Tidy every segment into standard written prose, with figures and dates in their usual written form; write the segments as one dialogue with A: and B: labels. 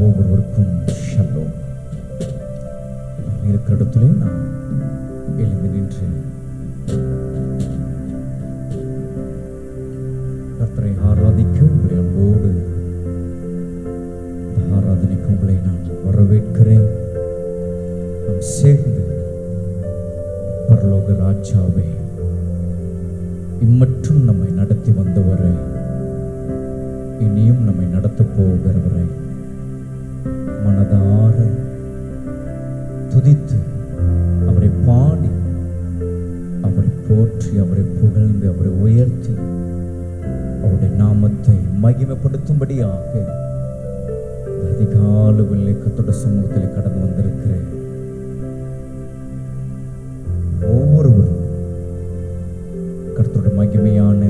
A: ஒவ்வொருவருக்கும் ஷலோம். இருக்கிற இடத்திலே நாம் எழுந்து நின்று கர்த்தரை ஆராதிக்க உங்களை அன்போடு ஆராதனைக்கு உங்களை நான் வரவேற்கிறேன். நாம் சேர்ந்து பரலோக ராஜாவே, இம்மற்றும் நம்மை நடத்தி வந்தவரை, இனியும் நம்மை நடத்த போகிறவரை மனதார துதித்து அவரை பாடி அவரை போற்றி அவரை புகழ்ந்து அவரை உயர்த்தி அவருடைய நாமத்தை மகிமைப்படுத்தும்படியாக அதிகாலை வெள்ளை கர்த்தருடைய சமூகத்தில் கடந்து வந்திருக்கிறேன். ஒவ்வொருவரும் கர்த்தருடைய மகிமையான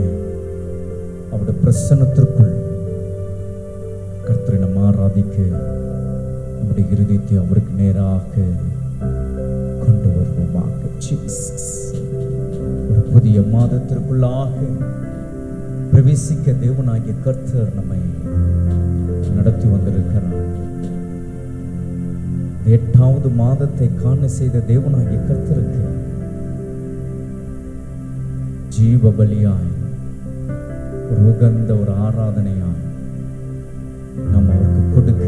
A: அவருடைய பிரசன்னத்திற்குள் கர்த்தரை நாம் ஆராதிக்க நம்முடைய இருதயத்தை அவருக்கு நேராக கொண்டு வருவோமாக. ஜீசஸ், ஒரு புதிய மாதத்திற்குள்ளாக பிரவேசிக்க தேவனாகிய கர்த்தர் நம்மை நடத்தி வந்திருக்கிறார். 8வது மாதத்தை காண செய்த தேவனாகிய கர்த்தருக்கு ஜீவ பலியாய் ஒரு உகந்த ஒரு ஆராதனையாய் நாம் அவருக்கு கொடுக்க,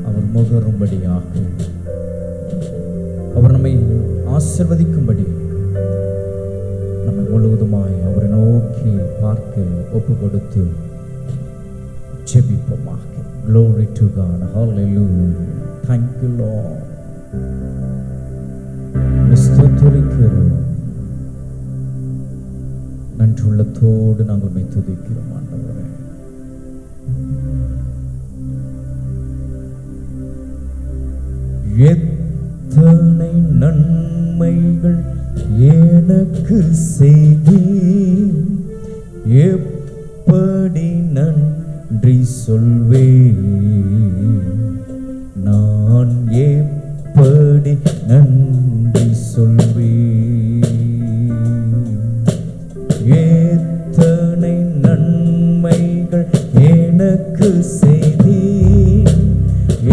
A: அவர் முகரும்படியாக, அவர் நம்மை ஆசீர்வதிக்கும்படி நம்மை முழுவதுமாய் அவரை நோக்கி பார்க்க ஒப்பு கொடுத்து ஜெபிப்போமாக. Glory to God. Hallelujah. Thank you, Lord. ஸ்தோத்திரிக்கிறோம். நன்றியுள்ளத்தோடு நாங்கள் உம்மை துதிக்கிறோம் ஆண்டவரே. எத்தனை நன்மைகள் எனக்கு செய்தீர், எப்படி நன்றி சொல்வேன், நான் எப்படி நன்றி சொல்வேன். எத்தனை நன்மைகள் எனக்கு செய்தீர்,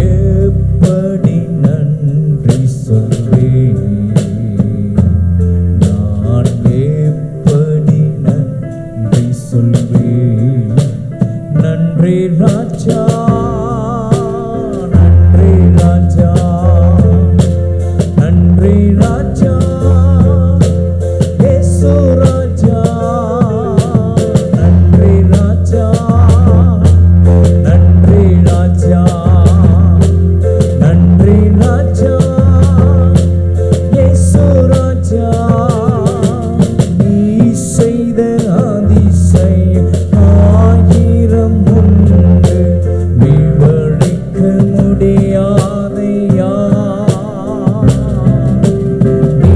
A: எப்படி நன்றி சொல்வேன், நான் எப்படி நன்றி சொல்வேன். நன்றி ராஜா, நன்றி ராஜா, நன்றி ராஜா, இயேசு ராஜா, நன்றி ராஜா, நன்றி ராஜா, நன்றி ராஜா, இயேசு ராஜா. நீ செய்த அதிசயம் ஆயிரம் உண்டு, விவரிக்க முடியாதையா. நீ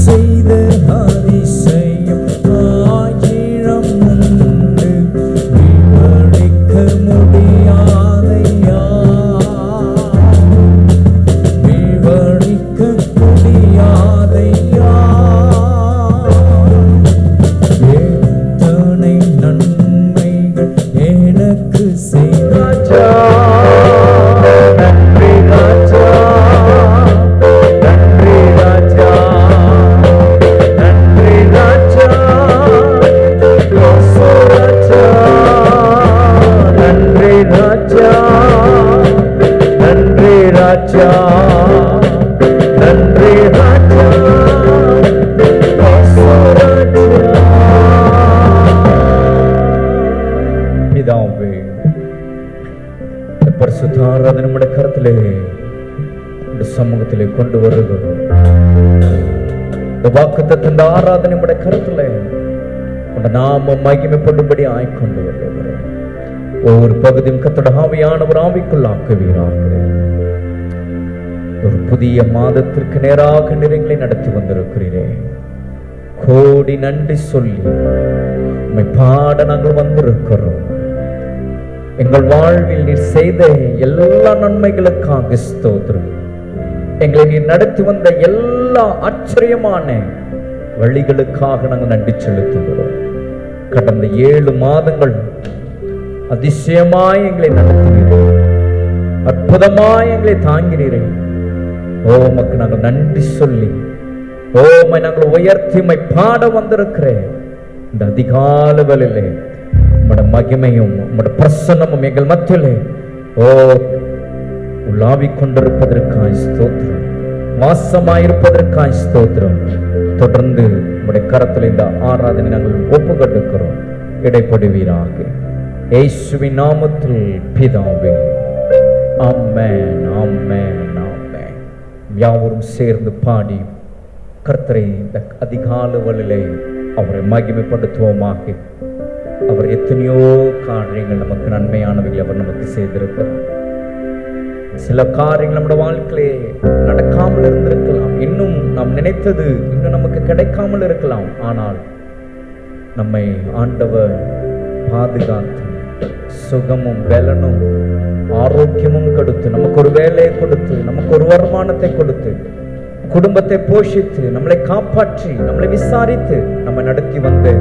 A: செய்த அதிசயம் ஆயிரம் உண்டு, விவரிக்க முடியாதையா, விவரிக்க முடியாதையா. எத்தனை நன்மைகள் எனக்கு செய்தாச்சா. நன்றி ராஜா, நன்றி ராஜா, நன்றி ராஜா, இயேசு ராஜா, நன்றி ராஜா, நன்றி ராஜா, நன்றி ராஜா, இயேசு ராஜா. பிதாவே, இந்த பரிசுத்த ஆராதனை நம்முடைய கரத்திலே இந்த சமூகத்திலே கொண்டு வருகிறோம். இந்த வாக்குத்தத்தம், இந்த ஆராதனை நம்முடைய கரத்திலே உடைய நாம மகிமைப்படும்படி ஆய்கொண்டு வருகிறோம். ஒவ்வொரு பகுதியும் கர்த்தருடைய ஆவியானவர் ஆவிக்குள்ளாக்குவீராக. ஒரு புதிய மாதத்திற்கு நேராக நிறைங்களை நடத்தி வந்திருக்கிறீரே, கோடி நன்றி சொல்லி உம்மை பாட நாங்கள் வந்திருக்கிறோம். எங்கள் வாழ்வில் நீர் செய்த எல்லா நன்மைகளுக்காக ஸ்தோத்திரம். எங்களை நீர் நடத்தி வந்த எல்லா ஆச்சரியமான வழிகளுக்காக நாங்கள் நன்றி செலுத்துகிறோம். கடந்த 7 மாதங்கள் அதிசயமாய் எங்களை நடத்துகிறோம். அற்புதமாய் எங்களை தாங்கினீரே. உமக்கு நாங்கள் நன்றி சொல்லி உம்மை நாங்கள் உயர்த்தி உம்மை பாட வந்திருக்கிறேன். இந்த அதிகால வேளையிலே உம்முடைய மகிமையும் உம்முடைய பிரசன்னமும் எங்கள் மத்தியிலே உலாவிக் கொண்டிருப்பதற்காய் ஸ்தோத்திரம், வாசமாயிருப்பதற்காய் ஸ்தோத்திரம். தொடர்ந்து உம்முடைய கரத்தில் இந்த ஆராதனை நாங்கள் ஒப்புக்கொடுக்கிறோம். இடைப்படுவீராக இயேசுவின் நாமத்தில் பிதாவே, ஆமென், ஆமென், ஆமென். யாவரும் சேர்ந்து பாடி கர்த்தரை இந்த அதிகால வேளையிலே அவரை மகிமைப்படுத்துவோமாக. அவர் எத்தனையோ காரியங்கள் நமக்கு நன்மையானவைகள் அவர் நமக்கு செய்திருக்கிறார். சில காரியங்கள் நம்முடைய வாழ்க்கையிலே நடக்காமல் இருந்திருக்கலாம், இன்னும் நாம் நினைத்தது இன்னும் நமக்கு கிடைக்காமல் இருக்கலாம். ஆனால் நம்மை ஆண்டவர் பாதுகாத்து சுகமும் பலனும் ஆரோக்கியமும் கொடுத்து, நமக்கு ஒரு வேலையை கொடுத்து, நமக்கு ஒரு வருமானத்தை கொடுத்து, குடும்பத்தை போஷித்து, நம்மளை காப்பாற்றி, நம்மளை விசாரித்து நம்ம நடத்தி வந்து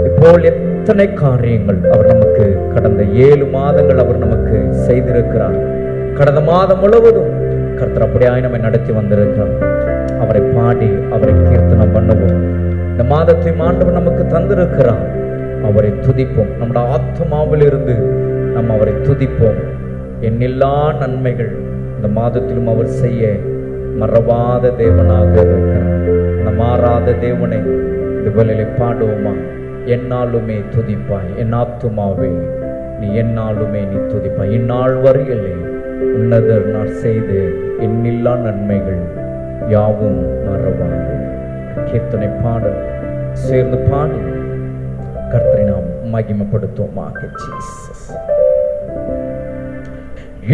A: இப்போல் எத்தனை காரியங்கள் அவர் நமக்கு கடந்த 7 மாதங்கள் அவர் நமக்கு செய்திருக்கிறார். கடந்த மாதம் முழுவதும் கர்த்தர் அப்படியாய் நம்மை நடத்தி வந்திருக்கிறார். அவரை பாடி அவரை கீர்த்தனம் பண்ணுவோம். இந்த மாதத்தை ஆண்டவர் நமக்கு தந்திருக்கிறார். அவரை துதிப்போம். நம்முடைய ஆத்மாவில் இருந்து நம்ம அவரை துதிப்போம். எண்ணில்லா நன்மைகள் இந்த மாதத்திலும் அவர் செய்ய மறவாத தேவனாக இருக்கிறார். அந்த மாறாத தேவனை இந்த வேளையிலே பாடுவோமா? என்னாலுமே துதிப்பாய் என் ஆத்துமாவே, நீ என்னாலுமே நீ துதிப்பாய். இந்நாள் வரையிலே உன்னதர் நான் செய்து எண்ணில்லா நன்மைகள் யாவும் மறவாது. கீர்த்தனை பாடல் சேர்ந்து பாடி கர்த்தரை நாம் மகிமைப்படுத்துவோமாக. ஜீசஸ்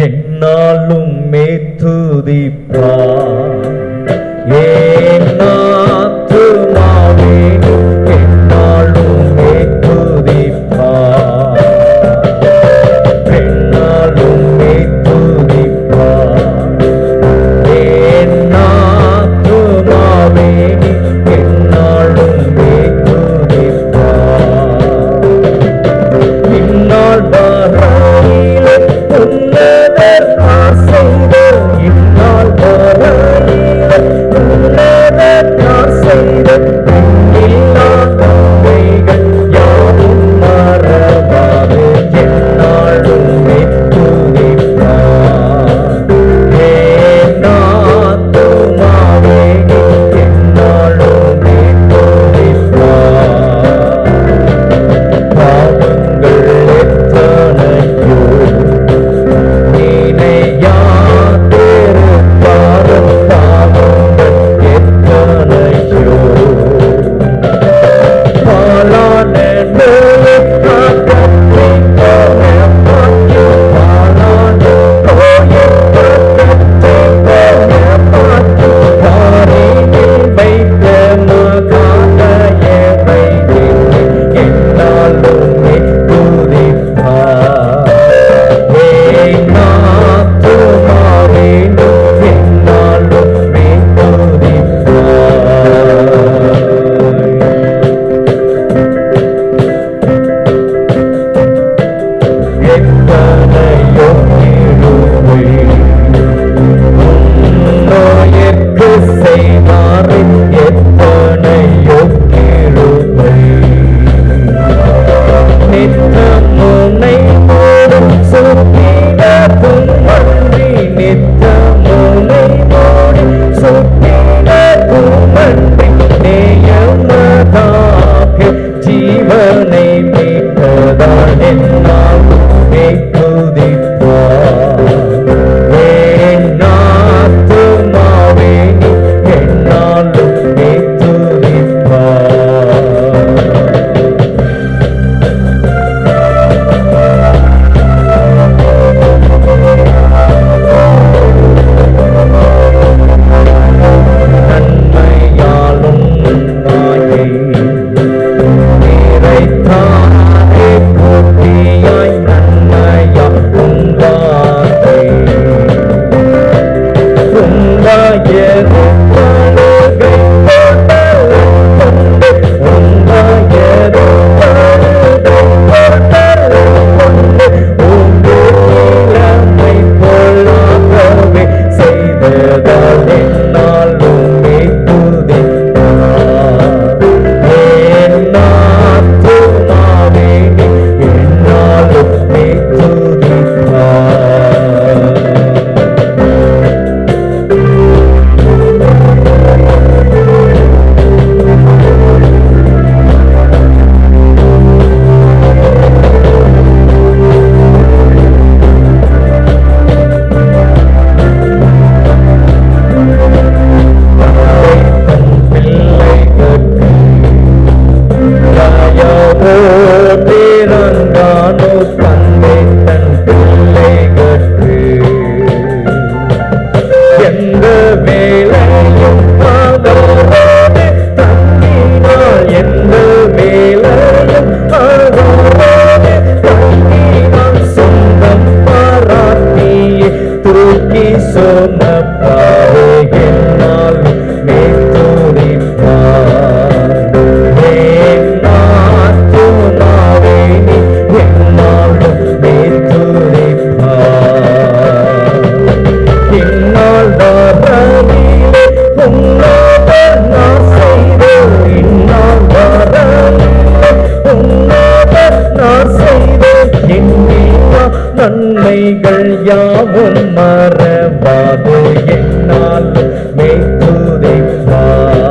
A: என்னாலுமே துதிப்பாய் என் ஆத்துமாவே, என்னாலுமே துதிப்பாய், என்னாலுமே துதிப்பாய் என் ஆத்துமாவே, என்னாலுமே துதிப்பாய். இந்நாள் வரையிலே உன்னதர் நான் செய்த, இந்நாள் வரையிலே உன்னதர் நன்மைகள் யாவும் மறவாது என்னாலும் மெய்துதிப்பார்.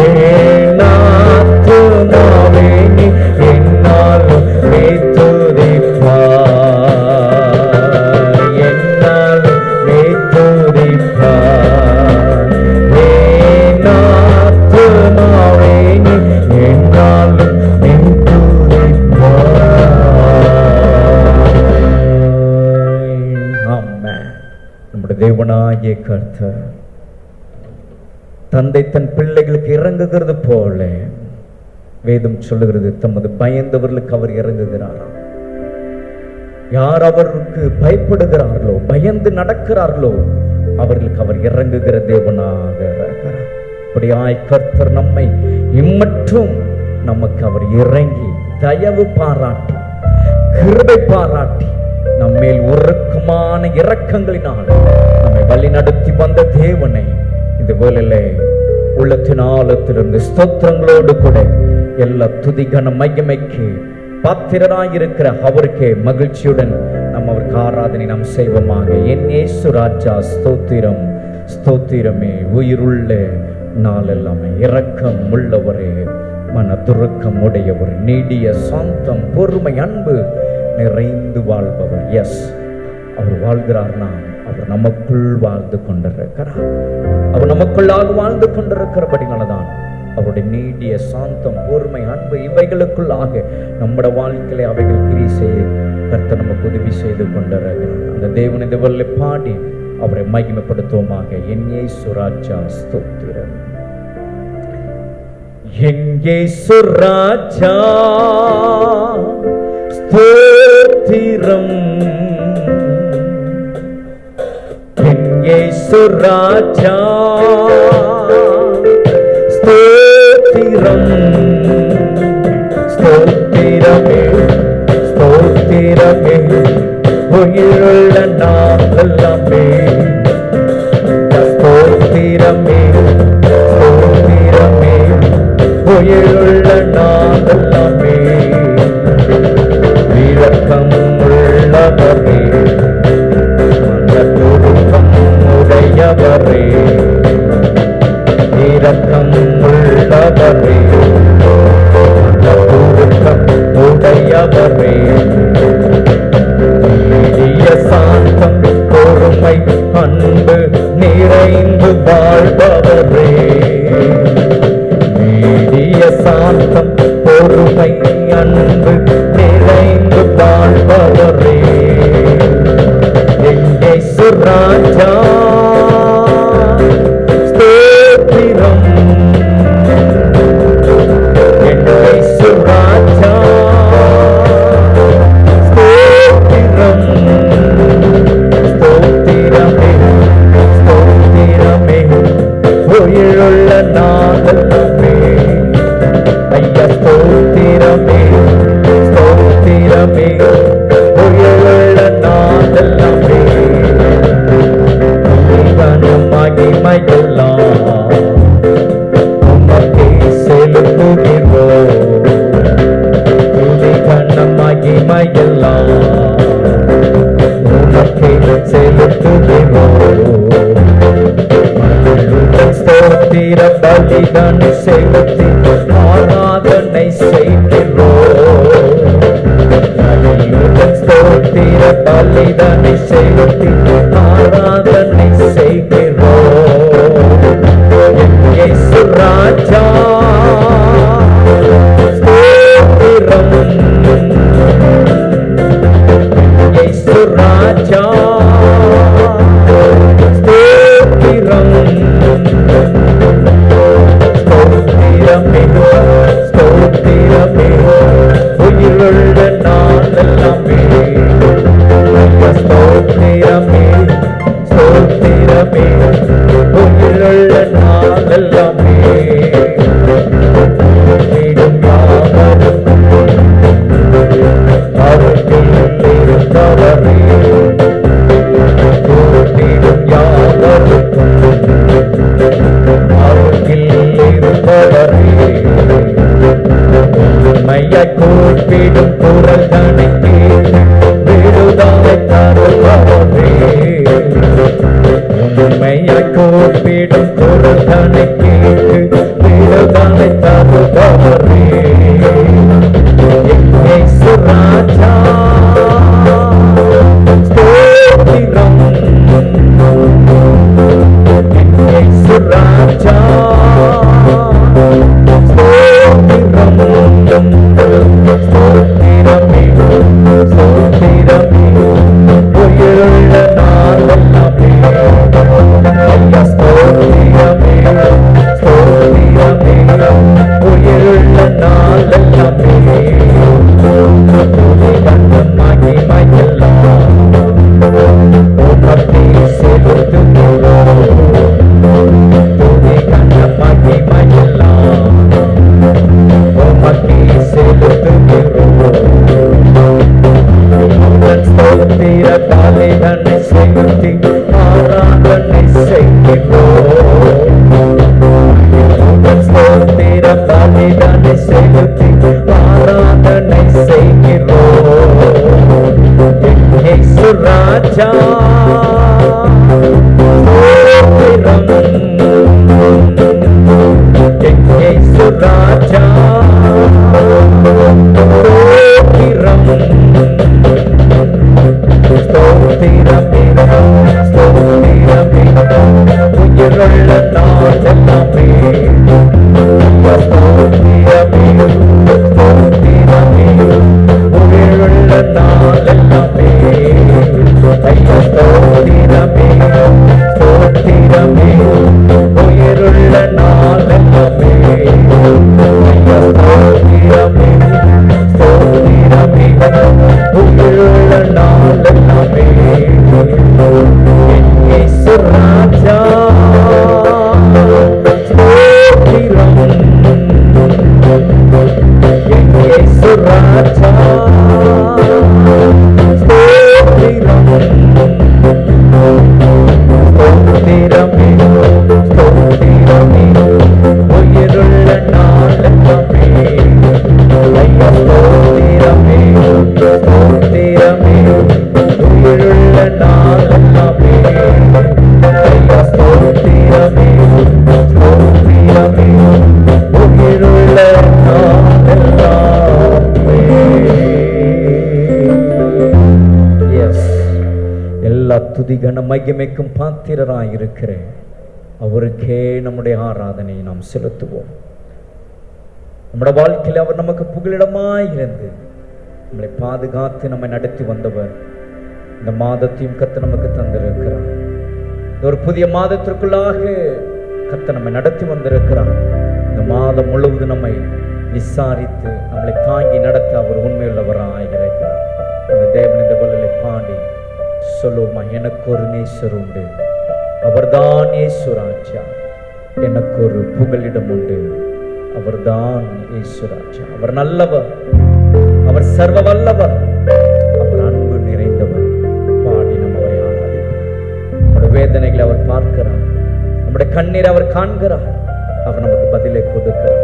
A: என் ஆத்துமாவே நீ என்னாலும் மெய்துதிப்பார். என்னாலும் மெய்துதிப்பார். என் ஆத்துமாவே நீ என்னாலும் நம்முடைய தேவனாகிய கர்த்தர் தந்தை தன் பிள்ளைகளுக்கு இறங்குகிறது போல வேதம் சொல்லுகிறது, தமது பயந்தவர்களுக்கு அவர் இறங்குகிறாராம். யார் அவருக்கு பயப்படுகிறார்களோ, பயந்து நடக்கிறார்களோ, அவர்களுக்கு அவர் இறங்குகிற தேவனாக இருக்கிறார். அப்படியாய் கர்த்தர் நம்மை இம்மற்றும் நமக்கு அவர் இறங்கி தயவு பாராட்டி கிருபை பாராட்டி நம்மேல் உருக்கமான இரக்கங்களினால் நம்மை வழி நடத்தி வந்த தேவனை இந்த வேளையிலே உள்ளத்தின் ஆழத்திலிருந்து ஸ்தோத்திரங்களோடு கூட எல்லா துதிகன மகிமைக்கு பாத்திரராயிருக்கிற அவருக்கே மகிழ்ச்சியுடன் நம்ம அவருக்கு ஆராதனை நாம் செய்வோமாக. என் இயேசு ராஜா ஸ்தோத்திரம், ஸ்தோத்திரமே. உயிருள்ள நாள் எல்லாமே இரக்கம் உள்ளவரே, மன துருக்கம் உடையவர், நீடிய சாந்தம், பொறுமை, அன்பு நிறைந்து வாழ்பவர். எஸ், அவர் வாழ்கிறார்னா அவர் நமக்குள் வாழ்ந்து கொண்டிருக்கிறார். அவர் நமக்குள்ளாக வாழ்ந்து கொண்டிருக்கிறபடினால்தான் அவருடைய நீடிய சாந்தம், பொறுமை, அன்பு இவைகளுக்குள்ளாக நம்முடைய வாழ்க்கையிலே அவைகள் கிரியை செய்ய கர்த்தர் நமக்கு உதவி செய்து கொண்டிருக்கிறார். அந்த தேவன் இந்த வல்லை பாடி அவரை மகிமைப்படுத்துவோமாக. என் இயேசு ராஜா ஸ்தோத்திரம். என் இயேசு ராஜா ஸ்தோத்திரம். என் இயேசு ராஜா ஸ்தோத்திரம். ஸ்தோத்திரமே, ஸ்தோத்திரமே. உயிருள்ள நாளெல்லாமே ஸ்தோத்திரமே, ஸ்தோத்திரமே. உயிருள்ள நாளெல்லாமே இரக்கம் உள்ளவரே, மனதுருக்கம் உடையவரே, இரக்கம் உள்ளவரே, மனதுருக்கம் உடையவரே, நீடிய சாந்தம், பொறுமை, அன்பு நிறைந்து வாழ்பவரே, நீடிய சாந்தம், பொறுமை, அன்பு நிறைந்து வாழ்பவரே, என் இயேசு ராஜா ஸ்தோத்திரம். என் இயேசு ராஜா ஸ்தோத்திரம். ஸ்தோத்திரமே, ஸ்தோத்திரமே. உயிருள்ள நாளெல்லாமே ஐயா ஸ்தோத்திரமே, ஸ்தோத்திரமே. உயிருள்ள நாளெல்லாமே மகிமையெல்லாம் உமக்கே செலுத்துகிறோம். துதிகன மகிமையெல்லாம் உமக்கே செலுத்துகிறோம். ஸ்தோத்திர பலிதனை செலுத்தி ஆராதனை செய்கிறோம். ஸ்தோத்திர பலிதனை செலுத்தி ஆராதனை செய்கிறோம். என் இயேசு ராஜா ஸ்தோத்திரம். இயேசு ராஜா ஸ்தோத்திரம். ஸ்தோத்திரமே, ஸ்தோத்திரமே. உயிருள்ள நாளெல்லாமே ஸ்தோத்திரமே, ஸ்தோத்திர பலிதனை செலுத்தி ஆராதனை செய்கிறோம். ஸ்தோத்திர பலிதனை செலுத்தி ஆராதனை செய்கிறோம். இயேசு ராஜா இயேசு ராஜா ஸ்தோத்திரமே ஸ்தோத்திரமே உயிருள்ள நாளெல்லாமே ஸ்தோத்திரமே ஸ்தோத்திரமே உயிருள்ள நாளெல்லாமே ஐயா ஸ்தோத்திரமே ஸ்தோத்திரமே உயிருள்ள நாளெல்லாமே ஐயா ஸ்தோத்திரமே ஸ்தோத்திரமே உயிருள்ள நாளெல்லாமே இயேசு ராஜா ஸ்தோத்திரம் இயேசு ராஜா ஸ்தோத்திரம் ஸ்தோத்திரமே ஸ்தோத்திரமே உயிருள்ள நாளெல்லாமே ஐயா ஸ்தோத்திரமே ஸ்தோத்திரமே உயிருள்ள நாளெல்லாமே ஐயா ஸ்தோத்திரமே ஸ்தோத்திரமே உயிருள்ள நாளெல்லாமே. எஸ், எல்லா துதிகன மகிமைக்கும் பாத்திரராயிருக்கிறேன் அவருக்கே நம்முடைய ஆராதனையை நாம் செலுத்துவோம். நம்முடைய வாழ்க்கையில் அவர் நமக்கு புகலிடமாயிருந்து நம்மளை பாதுகாத்து நம்மை நடத்தி வந்தவர். இந்த மாதத்தையும் கர்த்தர் நமக்கு தந்திருக்கிறார். ஒரு புதிய மாதத்திற்குள்ளாக கர்த்தர் நம்மை நடத்தி வந்திருக்கிறார். இந்த மாதம் முழுவதும் நம்மை விசாரித்து நம்மளை தாங்கி நடத்த அவர் உண்மையுள்ளவராயிருக்கிறார். அந்த தேவன் இந்த வேளையிலே பாடி சொல்லுவோமா, எனக்கு ஒரு நேசர் உண்டு, அவர்தான் இயேசு ராஜா. எனக்கு ஒரு புகலிடம் உண்டு, அவர்தான் இயேசு ராஜா. அவர் நல்லவர், அவர் சர்வ வல்லவர், அவர் அன்பு நிறைந்தவர். பாடி நம்ம அவரை ஆராதிப்போம். நம்முடைய வேதனைகளை அவர் பார்க்கிறார், நம்முடைய கண்ணீரை அவர் காண்கிறார், அவர் நமக்கு பதிலை கொடுக்கிறார்.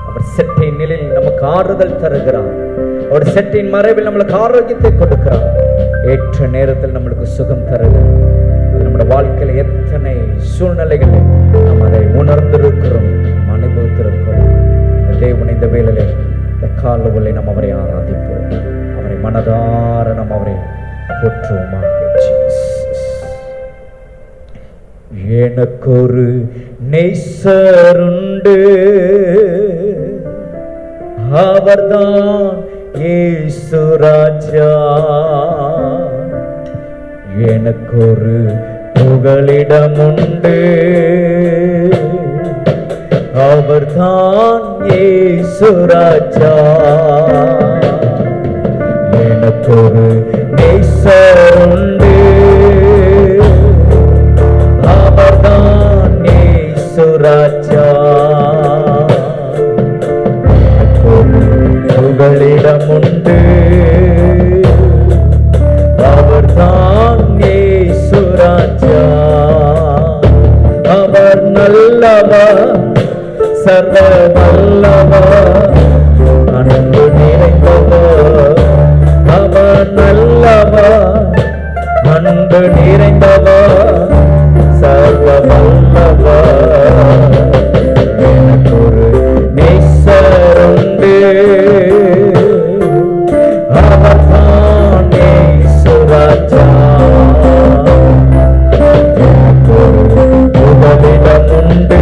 A: அவர் செட்டின் நிலையில் நமக்கு ஆறுதல் தருகிறார். அவர் செட்டின் மறைவில் நம்மளுக்கு ஆரோக்கியத்தை கொடுக்கிறார். ஏற்ற நேரத்தில் நம்மளுக்கு சுகம் தருகிறார். அது நம்முடைய வாழ்க்கையில் எத்தனை சூழ்நிலைகளை நாம் அதை உணர்ந்திருக்கிறோம், அனுபவித்திருக்கிறோம். தேவன் இந்த வேளையிலே இந்த காலவலை நாம் அவரை ஆராதிப்போம். அவரை மனதார நாம் அவரை போற்றுவோமாக. எனக்கொரு நேசருண்டு, அவர்தான் இயேசு ராஜா. எனக்கொரு புகலிடம் உண்டு, அவர்தான் இயேசு ராஜா. எனக்கொரு நேசர் உண்டு, அவர்தான் இயேசு ராஜா. எனக்கொரு புகலிடம் உண்டு, அவர்தான் இயேசு ராஜா. அவர் நல்லவர், சர்வ வல்லவர், அன்பு நிறைந்தவர். அவர் நல்லவர், அன்பு நிறைந்தவர், சர்வ வல்லவர். எனக்கொரு நேசர் உண்டு, அவர்தான் இயேசு ராஜா. எனக்கொரு புகலிடம் உண்டு,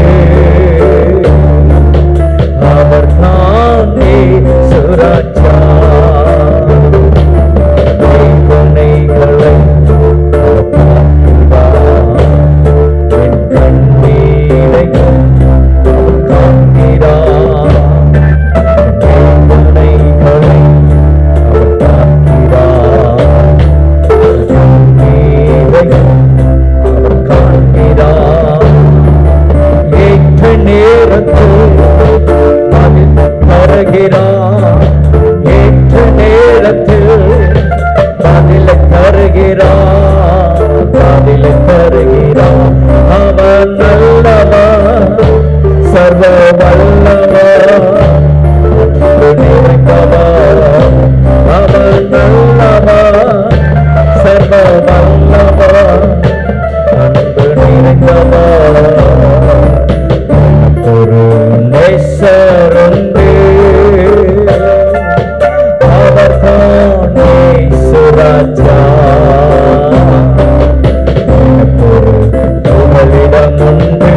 A: அவர்தான் இயேசு ராஜா. வேதனைகளை என் கண்ணீரை அவர் காண்கிறார். வேதனை தருகிறார், காதிலே தருகிறார். அவர் நல்லவர், சர்வ வல்லவர், அன்பு நிறைந்தவர். அவர் நல்லவர், சர்வ வல்லவர், அன்பு நிறைந்தவர். ஒரு நேசருண்டு, அவர்தான் இயேசுராஜா. எனக்கொரு புகலிடமுண்டு,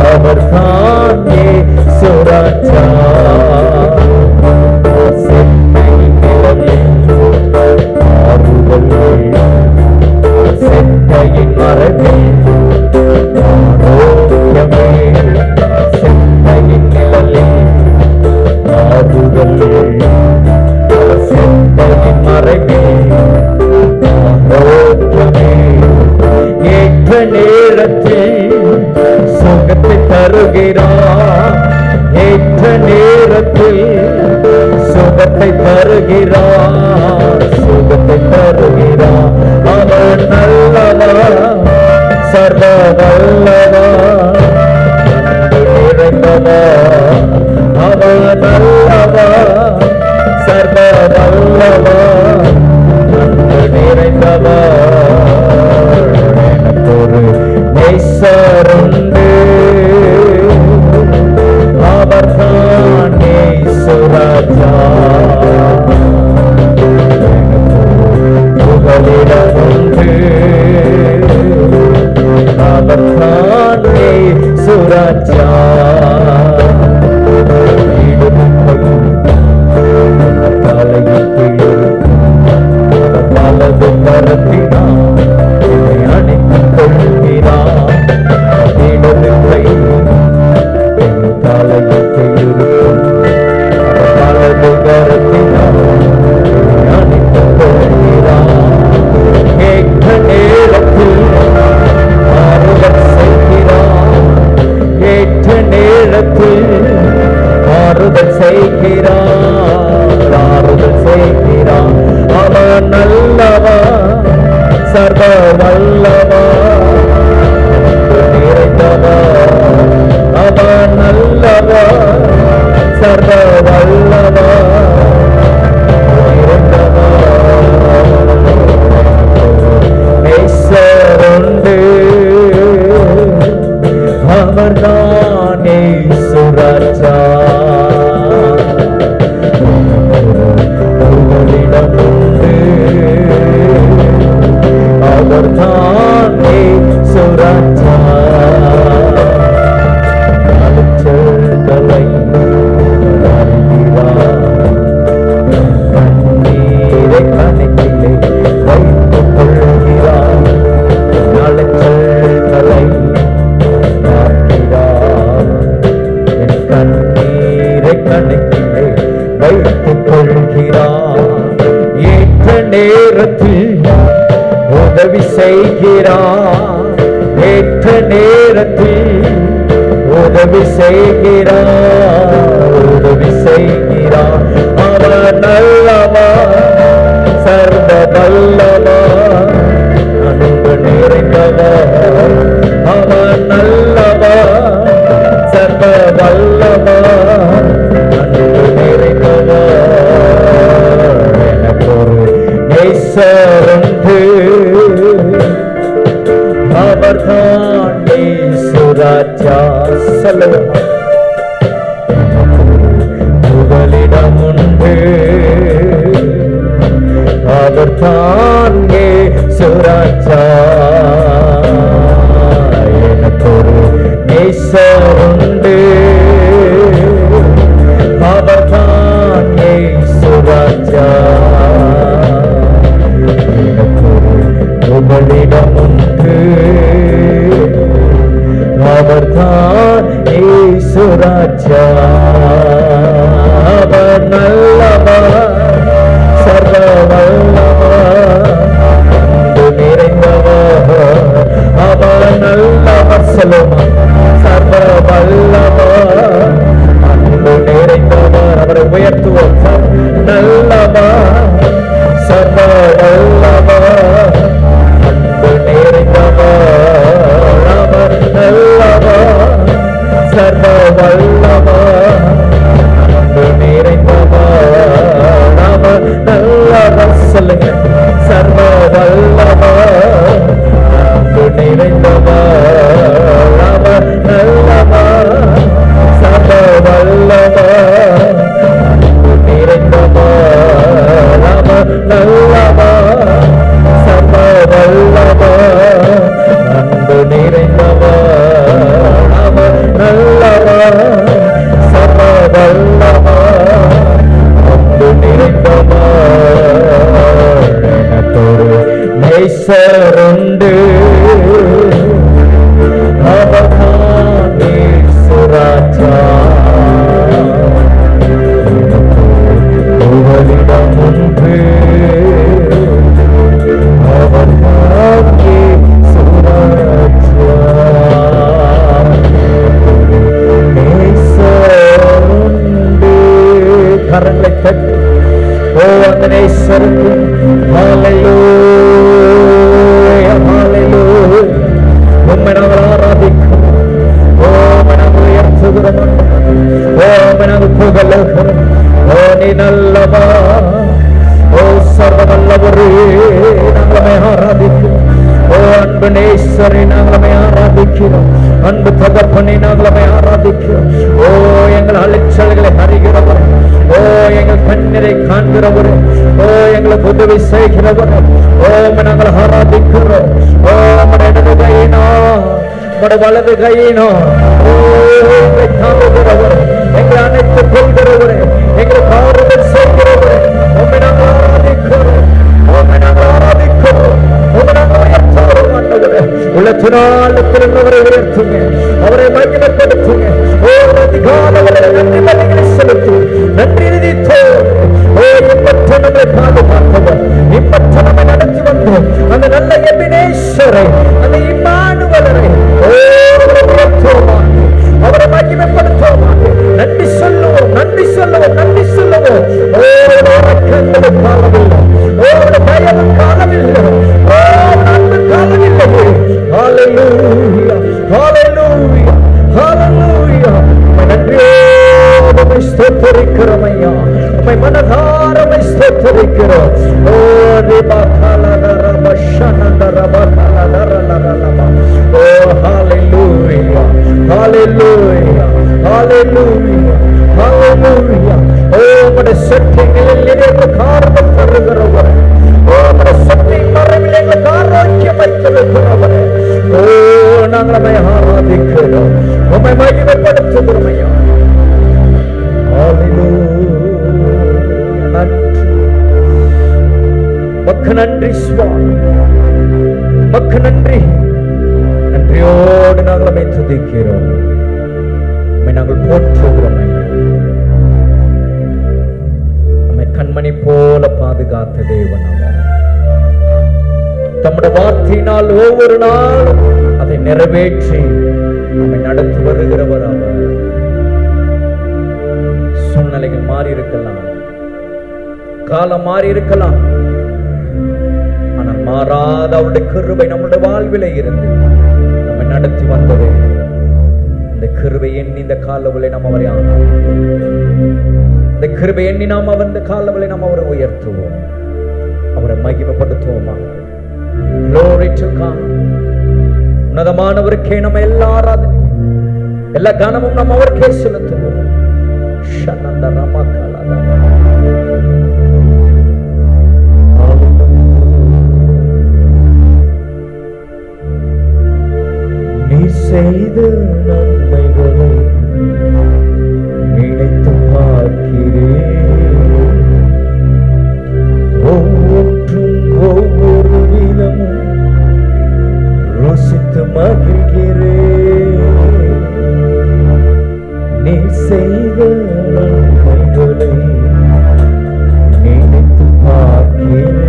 A: அவர்தான் இயேசுராஜா. சென்னையின் நிழலில் ஆறுதல், சென்னையின் மரபில் ஆரோக்கியமே. சென்னையின் நிழலில் ஆறுதல், சென்னையின் மரபில் ஆரோக்கியமே. ஏற்ற நேரத்தில் சுகத்தை தருகிறார், ஏற்ற நேரத்தில் சுகத்தை தருகிறார், சுகத்தை தருகிறார். அவர் நல்லவர், சர்வ வல்லவர், அன்பு நிறைந்தவர். அவர் நல்லவர், சர்வ வல்லவர், அன்பு நிறைந்தவர். எனக்கொரு நேசருண்டு, அவர்தான் இயேசுராஜா. புகலிடமுண்டு, அவர்தான் இயேசுராஜா. தலையில் வலது கரத்தினார் என்னை அணைத்துக் கொள்கிறார். இடது கை என் தலையில் இருக்கும், வலது கரத்தினார் என்னை அணைத்துக் கொள்கிறார். கேட்க நேரத்தில் ஆறுதல் செய்கிறார், கேட்ட நேரத்தில் ஆறுதல் செய்கிறார், ஆறுதல் செய்கிறார். அவர் நல்லவர், சர்வ வல்லவர், அன்பு நிறைந்தவர். அவர் நல்லவர், சர்வ வல்லவர், நிறைந்தவர். நேசருண்டு, அவர்தான் இயேசுராஜா. புகலிடமுண்டு, அவர்தான் இயேசுராஜா. அலைச்சல்களை அறிகிறார், கண்ணீரை கணக்கிலே வைத்துக் கொள்கிறார். அலைச்சல்களை பார்க்கிறார், என் கண்ணீரை கணக்கிலே வைத்துக் கொள்கிறார். ஏற்ற நேரத்தில் உதவி செய்கிறார், ஏற்ற நேரத்தில் உதவி செய்கிறார், உதவி செய்கிறார். அவர் நல்லவர், சர்வ வல்லவர், அன்பு நிறைந்தவர். அவர் நல்லவர், சர்வ வல்லவர், அன்பு நிறைந்தவர். எனக்கொரு நேசருண்டு, அவர்தான் இயேசுராஜா. சொல்லுவோம். புகலிடமுண்டு, அவர்தான் இயேசுராஜா. எனக்கொரு நேசருண்டு, அவர்தான் இயேசுராஜா. எனக்கொரு புகலிடமுண்டு, அவர்தான் இயேசுராஜா. அவர் நல்லவர், சர்வ வல்லவர், அன்பு நிறைந்தவர். அவர் நல்லவர், சொல்லுமா, சர்வ வல்லவர், அந்த நேசருக்கு ஹல்லேலூயா ஹல்லேலூயா. உம்மை நாங்கள் ஆராதிக்கிறோம். உம்மை நாங்கள் உயர்த்துகிறோம். உம்மை நாங்கள் புகழுகிறோம். ஓ நீ நல்லவா, ஓ சர்வ நல்லவரே, நாங்களமை ஆராதிக்கிறோம். ஓ அன்பு நேசரை நாங்களமை ஆராதிக்கிறோம். அன்பு தகப்பனை நாங்களமை ஆராதிக்கிறோம். ஓ எங்கள் அலைச்சல்களை அறிகிறவர், ஓ எங்கள் கண்ணீரை காண்கிறவர், ஓ எங்களுக்கு உதவி செய்கிறவர், ஓ நாங்கள் ஆராதிக்கிறோம். ஓ இடது கையினோ வலது கையினோ எங்களை தாங்குகிறவர், எங்களை அணைத்துக் கொள்கிறவர், எங்களுக்கு ஆறுதல் செய்கிறவர். உம்மை நாங்கள் ஆராதிக்கிறோம். உம்மை நாங்கள் ஆராதிக்கிறோம். உம்மை நாங்கள் உயர்த்துகிறோம். ஆண்டவரே உலகத்தினாலத்தில் உள்ளவரை உயர்த்துங்க, அவரை மகிமைப்படுத்துங்க. ஓ அதிகாலவரை நன்றி பலிகளை செலுத்து, நன்றி நிதித்தோம். ஓ இப்பற்ற நம்மை பாதுகாத்தவர், இப்பற்ற நம்மை நடத்தி வந்தோம் அந்த நல்ல எபினேஸ்வரை, அந்த இம்மானுவேலரை உயர்த்துவோம், அவரை மகிமைப்படுத்துவோம். நன்றி சொல்லுவோம், நன்றி சொல்லுவோம், நன்றி சொல்லுவோம். ஓ காலமில்லை, ஓ பயமும் காலமில்லை, ஓ அன்பு காலமில்லை. ஹல்லேலூயா ஹல்லேலூயா ஹல்லேலூயா. நன்றியோடு ஸ்தோத்திரிக்கிறோம் ஐயா, உம்மை மனதார ஸ்தோத்திரிக்கிறோம். ஓ ரிபா கலதர பஷனதர பகலதர லலலமா. ஓ ஹல்லேலூயா ஹல்லேலூயா ஹல்லேலூயா ஹல்லேலூயா. ஓ உம்முடைய சக்திகளில் எங்களுக்கு ஆறுதல் தருகிறவர், ஓ உம்முடைய சக்தி மறைவில் எங்களுக்கு ஆரோக்கியம் வைத்திருக்கிறவர். ஓ நாங்கள் உம்மை ஆராதிக்கிறோம், உம்மை மகிமைப்படுத்துகிறோம் ஐயா. மக்கு நன்றி சுவாமி, மக்கு நன்றி. நன்றியோடு நாங்கள் உம்மை துதிக்கிறோம், உம்மை நாங்கள் போற்றுகிறோம் ஐயா. உம்மை கண்மணி போல பாதுகாத்த தேவன் அவர். தம்முடைய வார்த்தையினால் ஒவ்வொரு நாளும் அதை நிறைவேற்றி நம்மை நடத்தி வருகிறவர் அவர். சூழ்நிலைகள் மாறி இருக்கலாம், காலம் மாறி இருக்கலாம், ஆனால் மாறாத அவருடைய கிருபை நம்முடைய வாழ்விலே இருந்து நம்மை நடத்தி வந்தது. இந்த கிருபை எண்ணி இந்த காலவலை நாம் அவரை இந்த கிருபை எண்ணி நாம் இந்த காலவலை நாம் அவரை உயர்த்துவோம், அவரை மகிமைப்படுத்துவோமா. Glory to God. உன்னதமானவருக்கே நம்ம எல்லா ஆராதனை எல்லா கனமும் நம்ம அவருக்கே செலுத்துவோம். நீ செய்த நன்மைகளை நினைத்து பார்க்கிறேன், ஒவ்வொன்றும் ஒவ்வொரு விதமும் ருசித்து மகிழ்கிறேன். நீ செய்த நன்மைகளை நினைத்து பார்க்கிறேன்,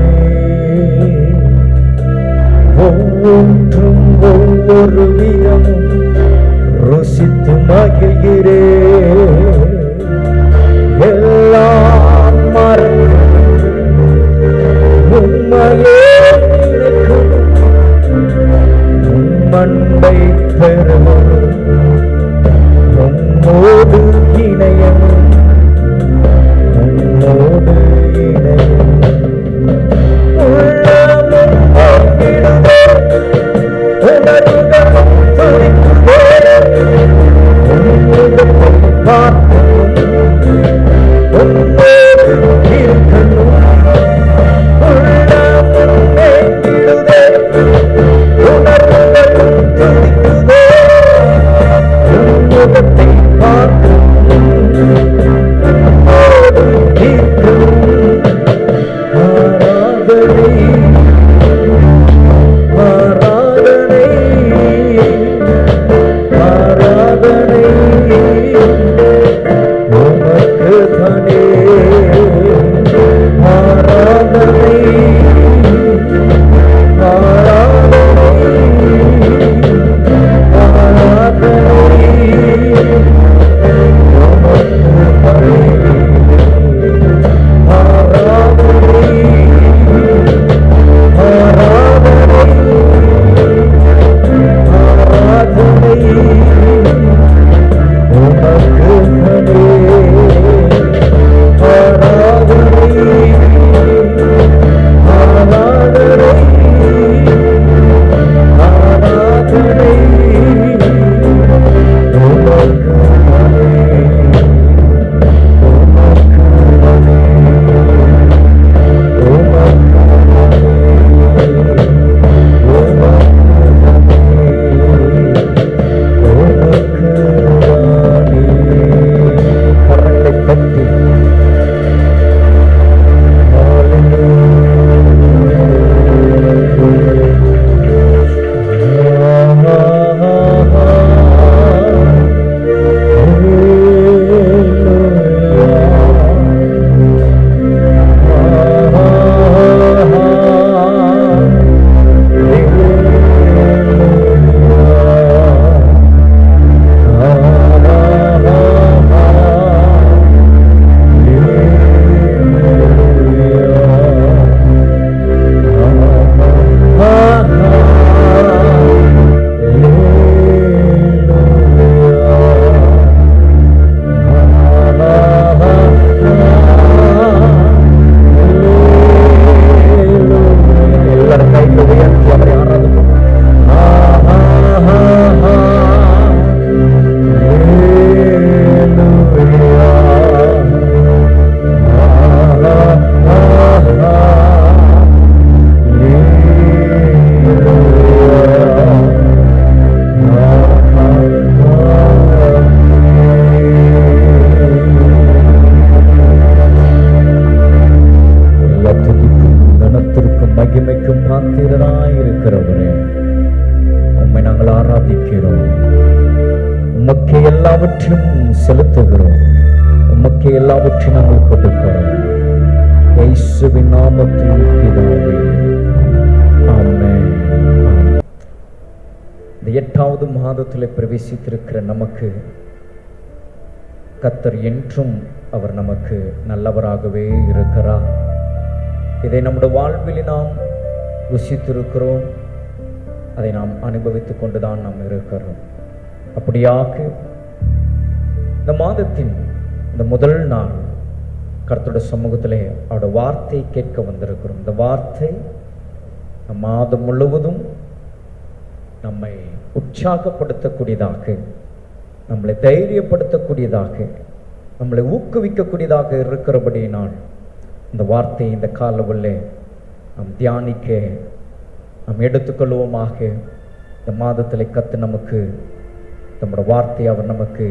A: ஒவ்வொன்றும் ஒவ்வொரு விதமும் ருசித்து மகிழ்கிறேன். எல்லாம் மறந்து உம்மையே நினைக்கும், உம்மண்டை பெறுவோம், உம்மோடு இணையவும், உம்மோடு இணையவும். உள்ளமும் பங்கிடுவோம், உணர்வுகளும் பாத்திரராயிருக்கிறவரே, உம்மை நாங்கள் ஆராதிக்கிறோம். உமக்கு எல்லாவற்றையும் செலுத்துகிறோம். உமக்கு எல்லாவற்றையும் நாங்கள் கொடுக்கிறோம். இயேசுவின் நாமத்தில் பிதாவே, ஆமென். இந்த 8வது மாதத்தில் பிரவேசித்திருக்கிற நமக்கு கர்த்தர் என்றும் அவர் நமக்கு நல்லவராகவே இருக்கிறார். இதை நம்முடைய வாழ்வில் நாம் ருசித்திருக்கிறோம். அதை நாம் அனுபவித்துக் கொண்டுதான் நாம் இருக்கிறோம். அப்படியாக இந்த மாதத்தின் இந்த முதல் நாள் கர்த்தருடைய சமூகத்திலே அவருடைய வார்த்தையை கேட்க வந்திருக்கிறோம். இந்த வார்த்தை மாதம் முழுவதும் நம்மை உற்சாகப்படுத்தக்கூடியதாக, நம்மளை தைரியப்படுத்தக்கூடியதாக, நம்மளை ஊக்குவிக்கக்கூடியதாக இருக்கிறபடியினால் இந்த வார்த்தையை இந்த காலவெளியிலே நாம் தியானிக்க நாம் எடுத்துக்கொள்வோமாக. இந்த மாதத்தில் கர்த்தர் நமக்கு நம்முடைய வார்த்தையை அவர் நமக்கு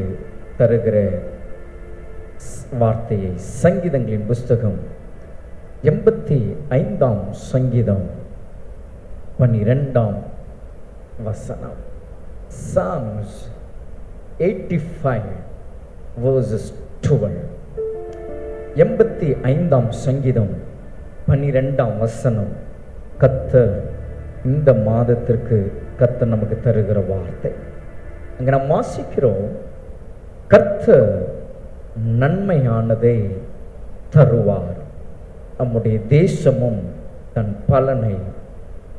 A: தருகிற வார்த்தையை சங்கீதங்களின் புஸ்தகம் 85ஆம் சங்கீதம் 12ஆம் வசனம். Psalms 85 verses 12. 85ஆம் சங்கீதம் 12ஆம் வசனம். கர்த்தர் இந்த மாதத்திற்கு கர்த்தர் நமக்கு தருகிற வார்த்தை. அங்க நாம் வாசிக்கிறோம், கர்த்தர் நன்மையானதை தருவார், நம்முடைய தேசமும் தன் பலனை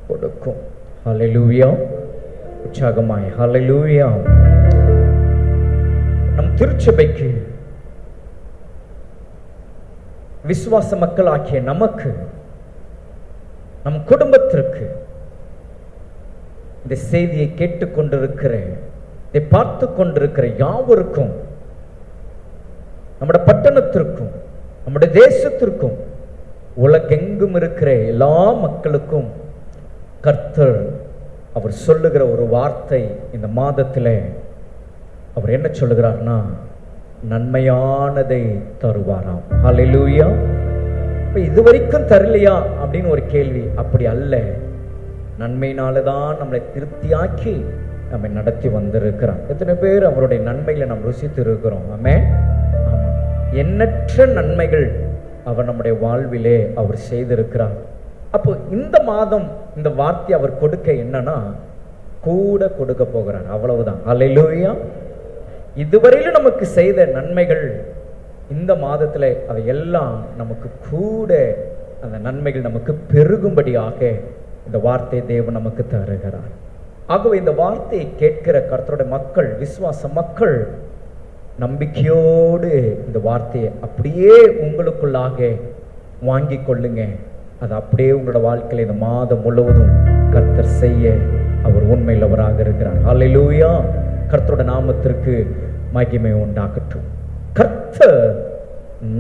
A: கொடுக்கும். ஹல்லேலூயா. உற்சாகமாய் ஹல்லேலூயா. நம் திருச்சபைக்கு விசுவாச மக்களாகிய நமக்கு, நம் குடும்பத்திற்கு, இந்த செய்தியை கேட்டுக்கொண்டிருக்கிற, இதை பார்த்து கொண்டிருக்கிற யாவருக்கும், நம்முடைய பட்டணத்திற்கும், நம்முடைய தேசத்திற்கும், உலகெங்கும் இருக்கிற எல்லா மக்களுக்கும் கர்த்தர் அவர் சொல்லுகிற ஒரு வார்த்தை இந்த மாதத்தில் அவர் என்ன சொல்லுகிறார்னா, நன்மையானதை தருவாராம். ஹல்லேலூயா. இதுவரைக்கும் தரலையா அப்படின்னு ஒரு கேள்வி. அப்படி அல்ல, நன்மையினாலதான் நம்மளை திருப்தியாக்கி நம்மை நடத்தி வந்திருக்கிறார். எத்தனை பேர் அவருடைய நன்மைகளை நாம் ருசித்து இருக்கிறோம்? ஆமென். எண்ணற்ற நன்மைகள் அவர் நம்முடைய வாழ்விலே அவர் செய்திருக்கிறார். அப்போ இந்த மாதம் இந்த வார்த்தை அவர் கொடுக்க என்னன்னா, கூட கொடுக்க போகிறார், அவ்வளவுதான். ஹல்லேலூயா. இதுவரையிலும் நமக்கு செய்த நன்மைகள் இந்த மாதத்துல அதையெல்லாம் நமக்கு கூட அந்த நன்மைகள் நமக்கு பெருகும்படியாக இந்த வார்த்தையை தேவன் நமக்கு தருகிறார். ஆகவே இந்த வார்த்தையை கேட்கிற கர்த்தருடைய மக்கள், விசுவாச மக்கள், நம்பிக்கையோடு இந்த வார்த்தையை அப்படியே உங்களுக்குள்ளாக வாங்கி கொள்ளுங்க. அது அப்படியே உங்களோட வாழ்க்கையில் இந்த மாதம் முழுவதும் கர்த்தர் செய்ய அவர் உண்மையில் அவராக இருக்கிறார். ஹல்லேலூயா. கர்த்தருடைய நாமத்திற்கு மகிமை உண்டாகட்டும். கர்த்தர்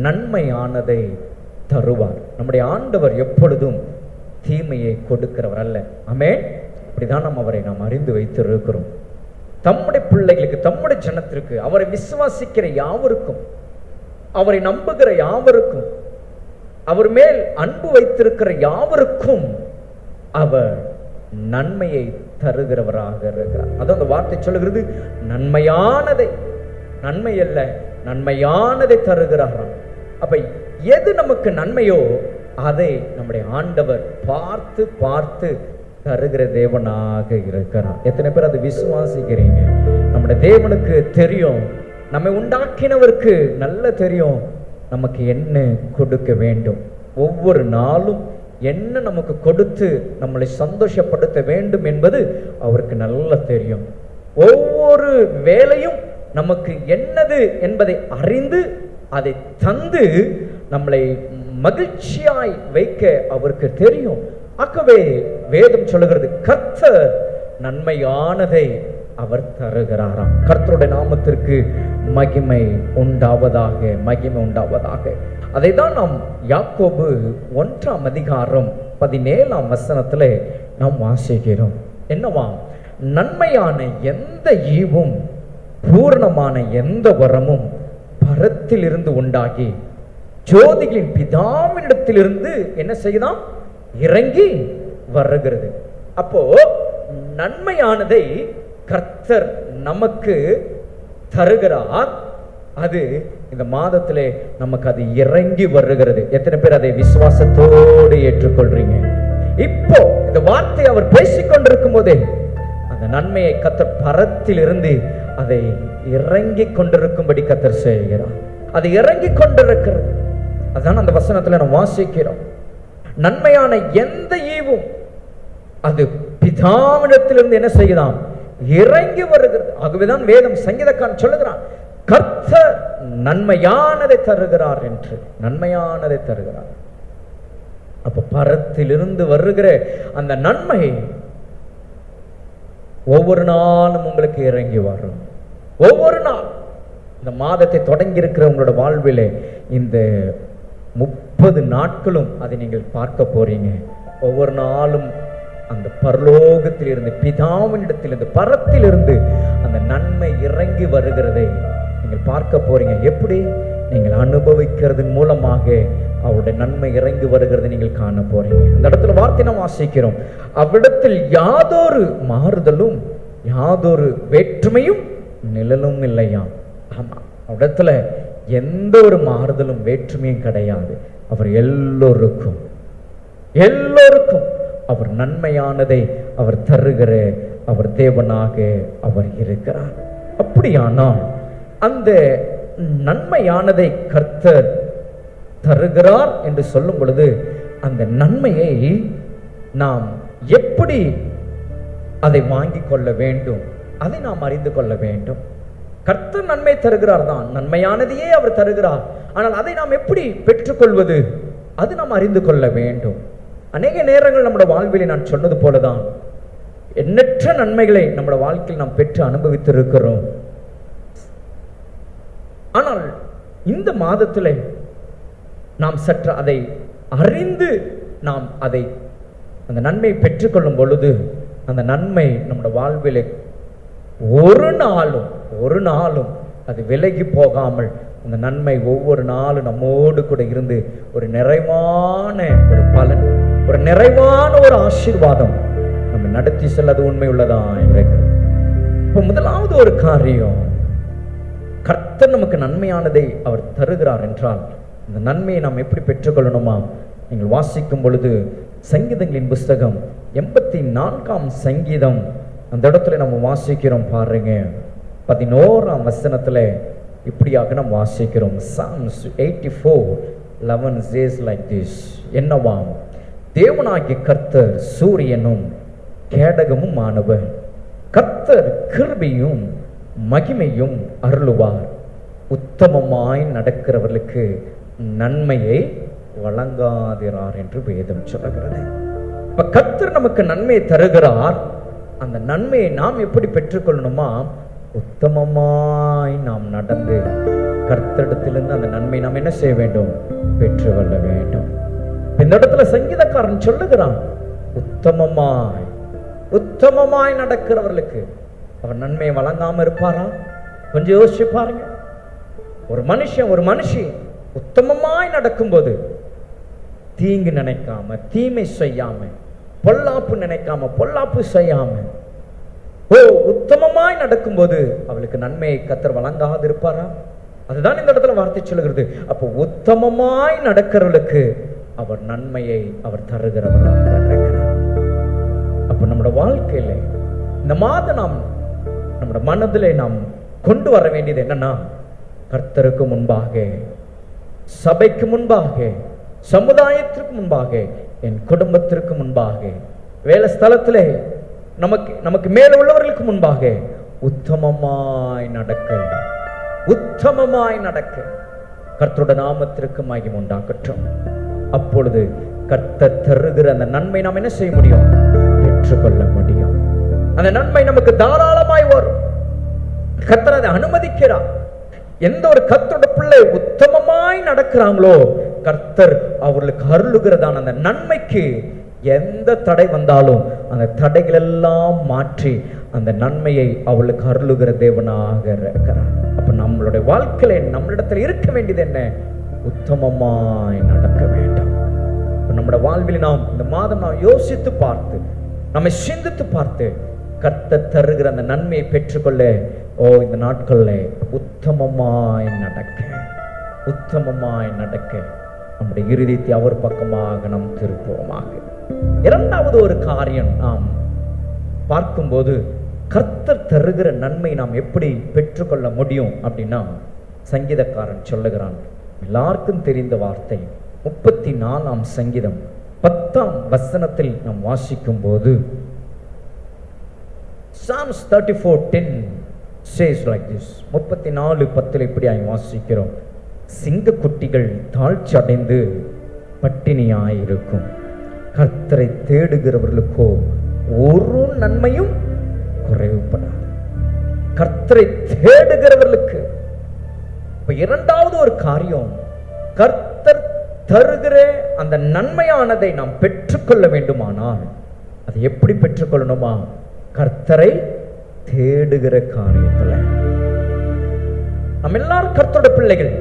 A: நன்மையானதை தருவார். நம்முடைய ஆண்டவர் எப்பொழுதும் தீமையை கொடுக்கிறவர் அல்ல. ஆமென். அப்படிதான் நாம் அவரை நாம் அறிந்து வைத்திருக்கிறோம். தம்முடைய பிள்ளைகளுக்கு, தம்முடைய ஜனத்திற்கு, அவரை விசுவாசிக்கிற யாவருக்கும், அவரை நம்புகிற யாவருக்கும், அவர் மேல் அன்பு வைத்திருக்கிற யாவருக்கும் அவர் நன்மையை தருகிறவராக இருக்கிறார். அதான் அந்த வார்த்தை சொல்லுகிறது, நன்மையானதை, நன்மை அல்ல, நன்மையானதை தருகிறாராம். அப்ப எது நமக்கு நன்மையோ அதை நம்முடைய ஆண்டவர் பார்த்து பார்த்து தருகிற தேவனாக இருக்கிறார். எத்தனை பேர் அதை விசுவாசிக்கிறீங்க? நம்முடைய தேவனுக்கு தெரியும், நம்மை உண்டாக்கினவருக்கு நல்ல தெரியும் நமக்கு என்ன கொடுக்க வேண்டும், ஒவ்வொரு நாளும் என்ன நமக்கு கொடுத்து நம்மளை சந்தோஷப்படுத்த வேண்டும் என்பது அவருக்கு நல்லா தெரியும். ஒவ்வொரு வேலையும் நமக்கு என்னது என்பதை அறிந்து அதை தந்து நம்மளை மகிழ்ச்சியாய் வைக்க அவருக்கு தெரியும். ஆகவே வேதம் சொல்லுகிறது, கர்த்தர் நன்மையானதை அவர் தருகிறாராம். கர்த்தருடைய நாமத்திற்கு மகிமை உண்டாவதாக, மகிமை உண்டாவதாக. அதை தான் நாம் யாக்கோபு 1ஆம் அதிகாரம் 17ஆம் வசனத்துல நாம் வாசிக்கிறோம். என்னவா? நன்மையான எந்த ஈவும் பூரணமான எந்த வரமும் பரத்திலிருந்து உண்டாகி ஜோதிகளின் பிதாவினிடத்திலிருந்து என்ன செய்யலாம்? இறங்கி வருகிறது. அப்போ நன்மையானதை கர்த்தர் நமக்கு தருகிறார். அது இந்த மாதத்திலே நமக்கு அது இறங்கி வருகிறது. எத்தனை பேர் அதை விசுவாசத்தோடு ஏற்றுக்கொள்றீங்க? இப்போ இந்த வார்த்தை அவர் பேசிக்கொண்டிருக்கும் போதே அந்த நன்மையை கர்த்தர் பரத்தில் இருந்து அதை இறங்கி கொண்டிருக்கும்படி கர்த்தர் செய்கிறார். அது இறங்கி கொண்டிருக்கிறது. அதான் அந்த வசனத்துல நாம் வாசிக்கிறோம். நன்மையான எந்த ஈவும் அது பிதாவிடத்திலிருந்து என்ன செய்யலாம்? இறங்கி வருகிறது. ஆகவேதான் வேதம் சங்கீதக்காரன் சொல்லுகிறான், கர்த்தர் நன்மையானதை தருகிறார் என்று. நன்மையானதை தருகிறார். அப்ப பரத்திலிருந்து வருகிற அந்த நன்மை ஒவ்வொரு நாளும் உங்களுக்கு இறங்கி வரும். ஒவ்வொரு நாள் இந்த மாதத்தை தொடங்கி இருக்கிற உங்களோட வாழ்விலே இந்த 30 நாட்களும் அதை நீங்கள் பார்க்க போறீங்க. ஒவ்வொரு நாளும் அந்த பரலோகத்தில் இருந்து, பிதாவினிடத்திலிருந்து, பரத்திலிருந்து அந்த நன்மை இறங்கி வருகிறதை நீங்கள் பார்க்க போறீங்க. எப்படி? நீங்கள் அனுபவிக்கிறதன் மூலமாக அவருடைய நன்மை இறங்கி வருகிறதை நீங்கள் காண போறீங்க. அந்த இடத்துல வார்த்தை நாம் வாசிக்கிறோம், அவ்விடத்தில் யாதொரு மாறுதலும் யாதொரு வேற்றுமையும் நிழலும் இல்லையாம். ஆமா, அவ்விடத்துல எந்த ஒரு மாறுதலும் வேற்றுமையும் கிடையாது. அவர் எல்லோருக்கும் அவர் நன்மையானதை அவர் தருகிற அவர் தேவனாக அவர் இருக்கிறார். அப்படியானால் அந்த நன்மையானதை கர்த்தர் தருகிறார் என்று சொல்லும் பொழுது அந்த நன்மையை நாம் எப்படி அதை வாங்கிக் கொள்ள வேண்டும்? அதை நாம் அறிந்து கொள்ள வேண்டும். கர்த்தர் நன்மை தருகிறார் தான், நன்மையானதையே அவர் தருகிறார். ஆனால் அதை நாம் எப்படி பெற்றுக்கொள்வது? அது நாம் அறிந்து கொள்ள வேண்டும். அநேக நேரங்கள் நம்முடைய வாழ்வில் நான் சொன்னது போலதான் எண்ணற்ற நன்மைகளை நம்முடைய வாழ்க்கையில் நாம் பெற்று அனுபவித்திருக்கிறோம். ஆனால் இந்த மாதத்தில் நாம் சற்று அதை அறிந்து நாம் அதை அந்த நன்மை பெற்றுக்கொள்ளும் பொழுது அந்த நன்மை நம்முடைய வாழ்வில் ஒரு நாளும் அது விலகி போகாமல் அந்த நன்மை ஒவ்வொரு நாளும் நம்மோடு கூட இருந்து ஒரு நிறைவான ஒரு பலன், ஒரு நிறைவான ஒரு ஆசீர்வாதம் நம்ம நடத்தி செல்லது உண்மை உள்ளதா இருக்கிறது. இப்ப முதலாவது ஒரு காரியம், கர்த்தர் நமக்கு நன்மையானதை அவர் தருகிறார் என்றால் இந்த நன்மையை நாம் எப்படி பெற்றுக்கொள்ளணுமா? நீங்கள் வாசிக்கும் பொழுது சங்கீதங்களின் புஸ்தகம் 84ஆம் சங்கீதம் அந்த இடத்துல நம்ம வாசிக்கிறோம் பாருங்க. 11ஆம் வசனத்துல இப்படியாக நாம் வாசிக்கிறோம். Psalms 84:11 says like this, என்னவாம்? தேவனாகிய கர்த்தர் சூரியனும் கேடகமும் ஆனவர், கர்த்தர் கிருபையும் மகிமையும் அருளுவார், உத்தமமாய் நடக்கிறவர்களுக்கு நன்மையை வழங்காதிரார் என்று வேதம் சொல்லுகிறது. இப்ப கர்த்தர் நமக்கு நன்மையை தருகிறார். அந்த நன்மையை நாம் எப்படி பெற்றுக்கொள்ளணுமா? உத்தமமாய் நாம் நடந்து கர்த்தரிடத்திலிருந்து அந்த நன்மை நாம் என்ன செய்ய வேண்டும்? பெற்றுக்கொள்ள வேண்டும். இந்த இடத்துல சங்கீதக்காரன் சொல்லுகிறான், உத்தமமாய் நடக்கிறவர்களுக்கு அவர் நன்மையை வழங்காம இருப்பாரா? கொஞ்சம் யோசிச்சு பாருங்க. ஒரு மனுஷி உத்தமமாய் நடக்கும்போது தீங்கு நினைக்காம, தீமை செய்யாம, பொல்லாப்பு நினைக்காம, பொல்லாப்பு செய்யாம உத்தமமாய் நடக்கும்போது அவளுக்கு நன்மையை கர்த்தர் வழங்காது இருப்பாரா? அதுதான் இந்த இடத்துல வார்த்தை சொல்லுகிறது. அப்போ உத்தமமாய் நடக்கிறவளுக்கு அவர் நன்மையை அவர் தருகிறவராக இருக்கிறார். அப்ப நம்முடைய வாழ்க்கையில இந்த மாதம் நாம் நம்முடைய மனதிலே நாம் கொண்டு வர வேண்டியது என்னன்னா, கர்த்தருக்கு முன்பாக, சபைக்கு முன்பாக, சமுதாயத்திற்கு முன்பாக, என் குடும்பத்திற்கு முன்பாக, வேலை ஸ்தலத்திலே நமக்கு மேல உள்ளவர்களுக்கு முன்பாக உத்தமமாய் நடக்க கர்த்தருடைய நாமத்திற்கு மகிமை உண்டாகட்டும். அப்பொழுது கர்த்தர் தருகிற அந்த நன்மை நாம் என்ன செய்ய முடியும்? பெற்றுக்கொள்ள முடியும். அந்த நன்மை நமக்கு தாராளமாய் வரும். கர்த்தர் அதை அனுமதிக்கிறார். எந்த ஒரு கர்த்தருடைய பிள்ளை உத்தமமாய் நடக்கிறாங்களோ கர்த்தர் அவர்களுக்கு அருளுகிறதான அந்த நன்மைக்கு எந்த தடை வந்தாலும் அந்த தடைகள் எல்லாம் மாற்றி அந்த நன்மையை அவளுக்கு அருளுகிற தேவனாக இருக்கிறார். அப்ப நம்மளுடைய வாழ்க்கையில நம்மளிடத்தில் இருக்க வேண்டியது என்ன? உத்தமமாய் நடக்க வேண்டும். நம்முடைய வாழ்வில் நாம் இந்த மாதம் நாம் யோசித்து பார்த்து, நம்மை சிந்தித்து பார்த்து, கர்த்தர் தருகிற அந்த நன்மையை பெற்றுக்கொள்ள இந்த நாட்கள்ல உத்தமமாய் நடக்க நம்முடைய இருதயத்தை அவர் பக்கமாக நாம் திருப்புவோமாக. இரண்டாவது ஒரு காரியம் நாம் பார்க்கும்போது, கர்த்தர் தருகிற நன்மை நாம் எப்படி பெற்றுக்கொள்ள முடியும் அப்படின்னா, சங்கீதக்காரன் சொல்லுகிறான், எல்லாருக்கும் தெரிந்த வார்த்தை, 34ஆம் சங்கீதம் 10ஆம் வசனத்தில் நாம் வாசிக்கும் போது, Psalms 34:10 says like this. 34:10 இப்படி வாசிக்கிறோம், சிங்கக்குட்டிகள் தாழ்ச்சி அடைந்து பட்டினியாயிருக்கும், கர்த்தரை தேடுகிறவர்களுக்கோ ஒரு நன்மையும் குறைவுபடாது. கர்த்தரை தேடுகிறவர்களுக்கு. இப்ப இரண்டாவது ஒரு காரியம், கர்த்தர் தருகிற அந்த நன்மையானதை நாம் பெற்றுக்கொள்ள வேண்டுமானால் அதை எப்படி பெற்றுக்கொள்ளணுமா? கர்த்தரை தேடுகிற காரியத்துல. நம்ம எல்லாரும் கர்த்தரோட பிள்ளைகள்,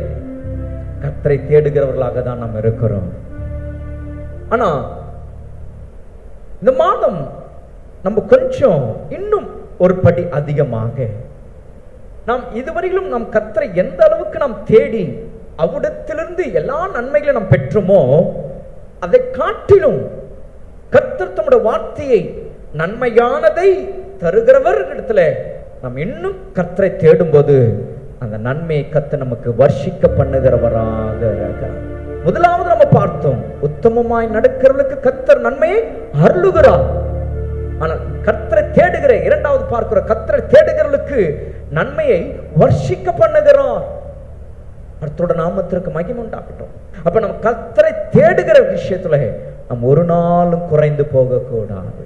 A: கர்த்தரை தேடுகிறவர்களாக தான் நாம் இருக்கிறோம். ஆனா இந்த மாதம் நம்ம கொஞ்சம் இன்னும் ஒரு படி அதிகமாக நாம் இதுவரையிலும் நாம் கர்த்தரை எந்த அளவுக்கு நாம் தேடி அவ்விடத்திலிருந்து எல்லா நன்மைகளை நாம் பெற்றோமோ, அதை காட்டிலும் கர்த்தர் தம்முடைய வார்த்தையை, நன்மையானதை தருகிறவர் இடத்துல நாம் இன்னும் கர்த்தரை தேடும் போது அந்த நன்மையை கர்த்தர் நமக்கு வர்ஷிக்க பண்ணுகிறவராக இருக்கிறார். முதலாவது நம்ம பார்த்தோம், உத்தமமாய் நடக்கிறவர்களுக்கு கர்த்தர் நன்மையை அருளுகிறார். ஆனால் கர்த்தரை தேடுகிற, இரண்டாவது பார்க்கிற, கர்த்தரை தேடுகிறவர்களுக்கு நன்மையை வர்ஷிக்க பண்ணுகிறார். கர்த்தரோட நாமத்திற்கு மகிமை உண்டாகட்டும். அப்ப நம்ம கர்த்தரை தேடுகிற விஷயத்துல நம்ம ஒரு நாளும் குறைந்து போகக்கூடாது,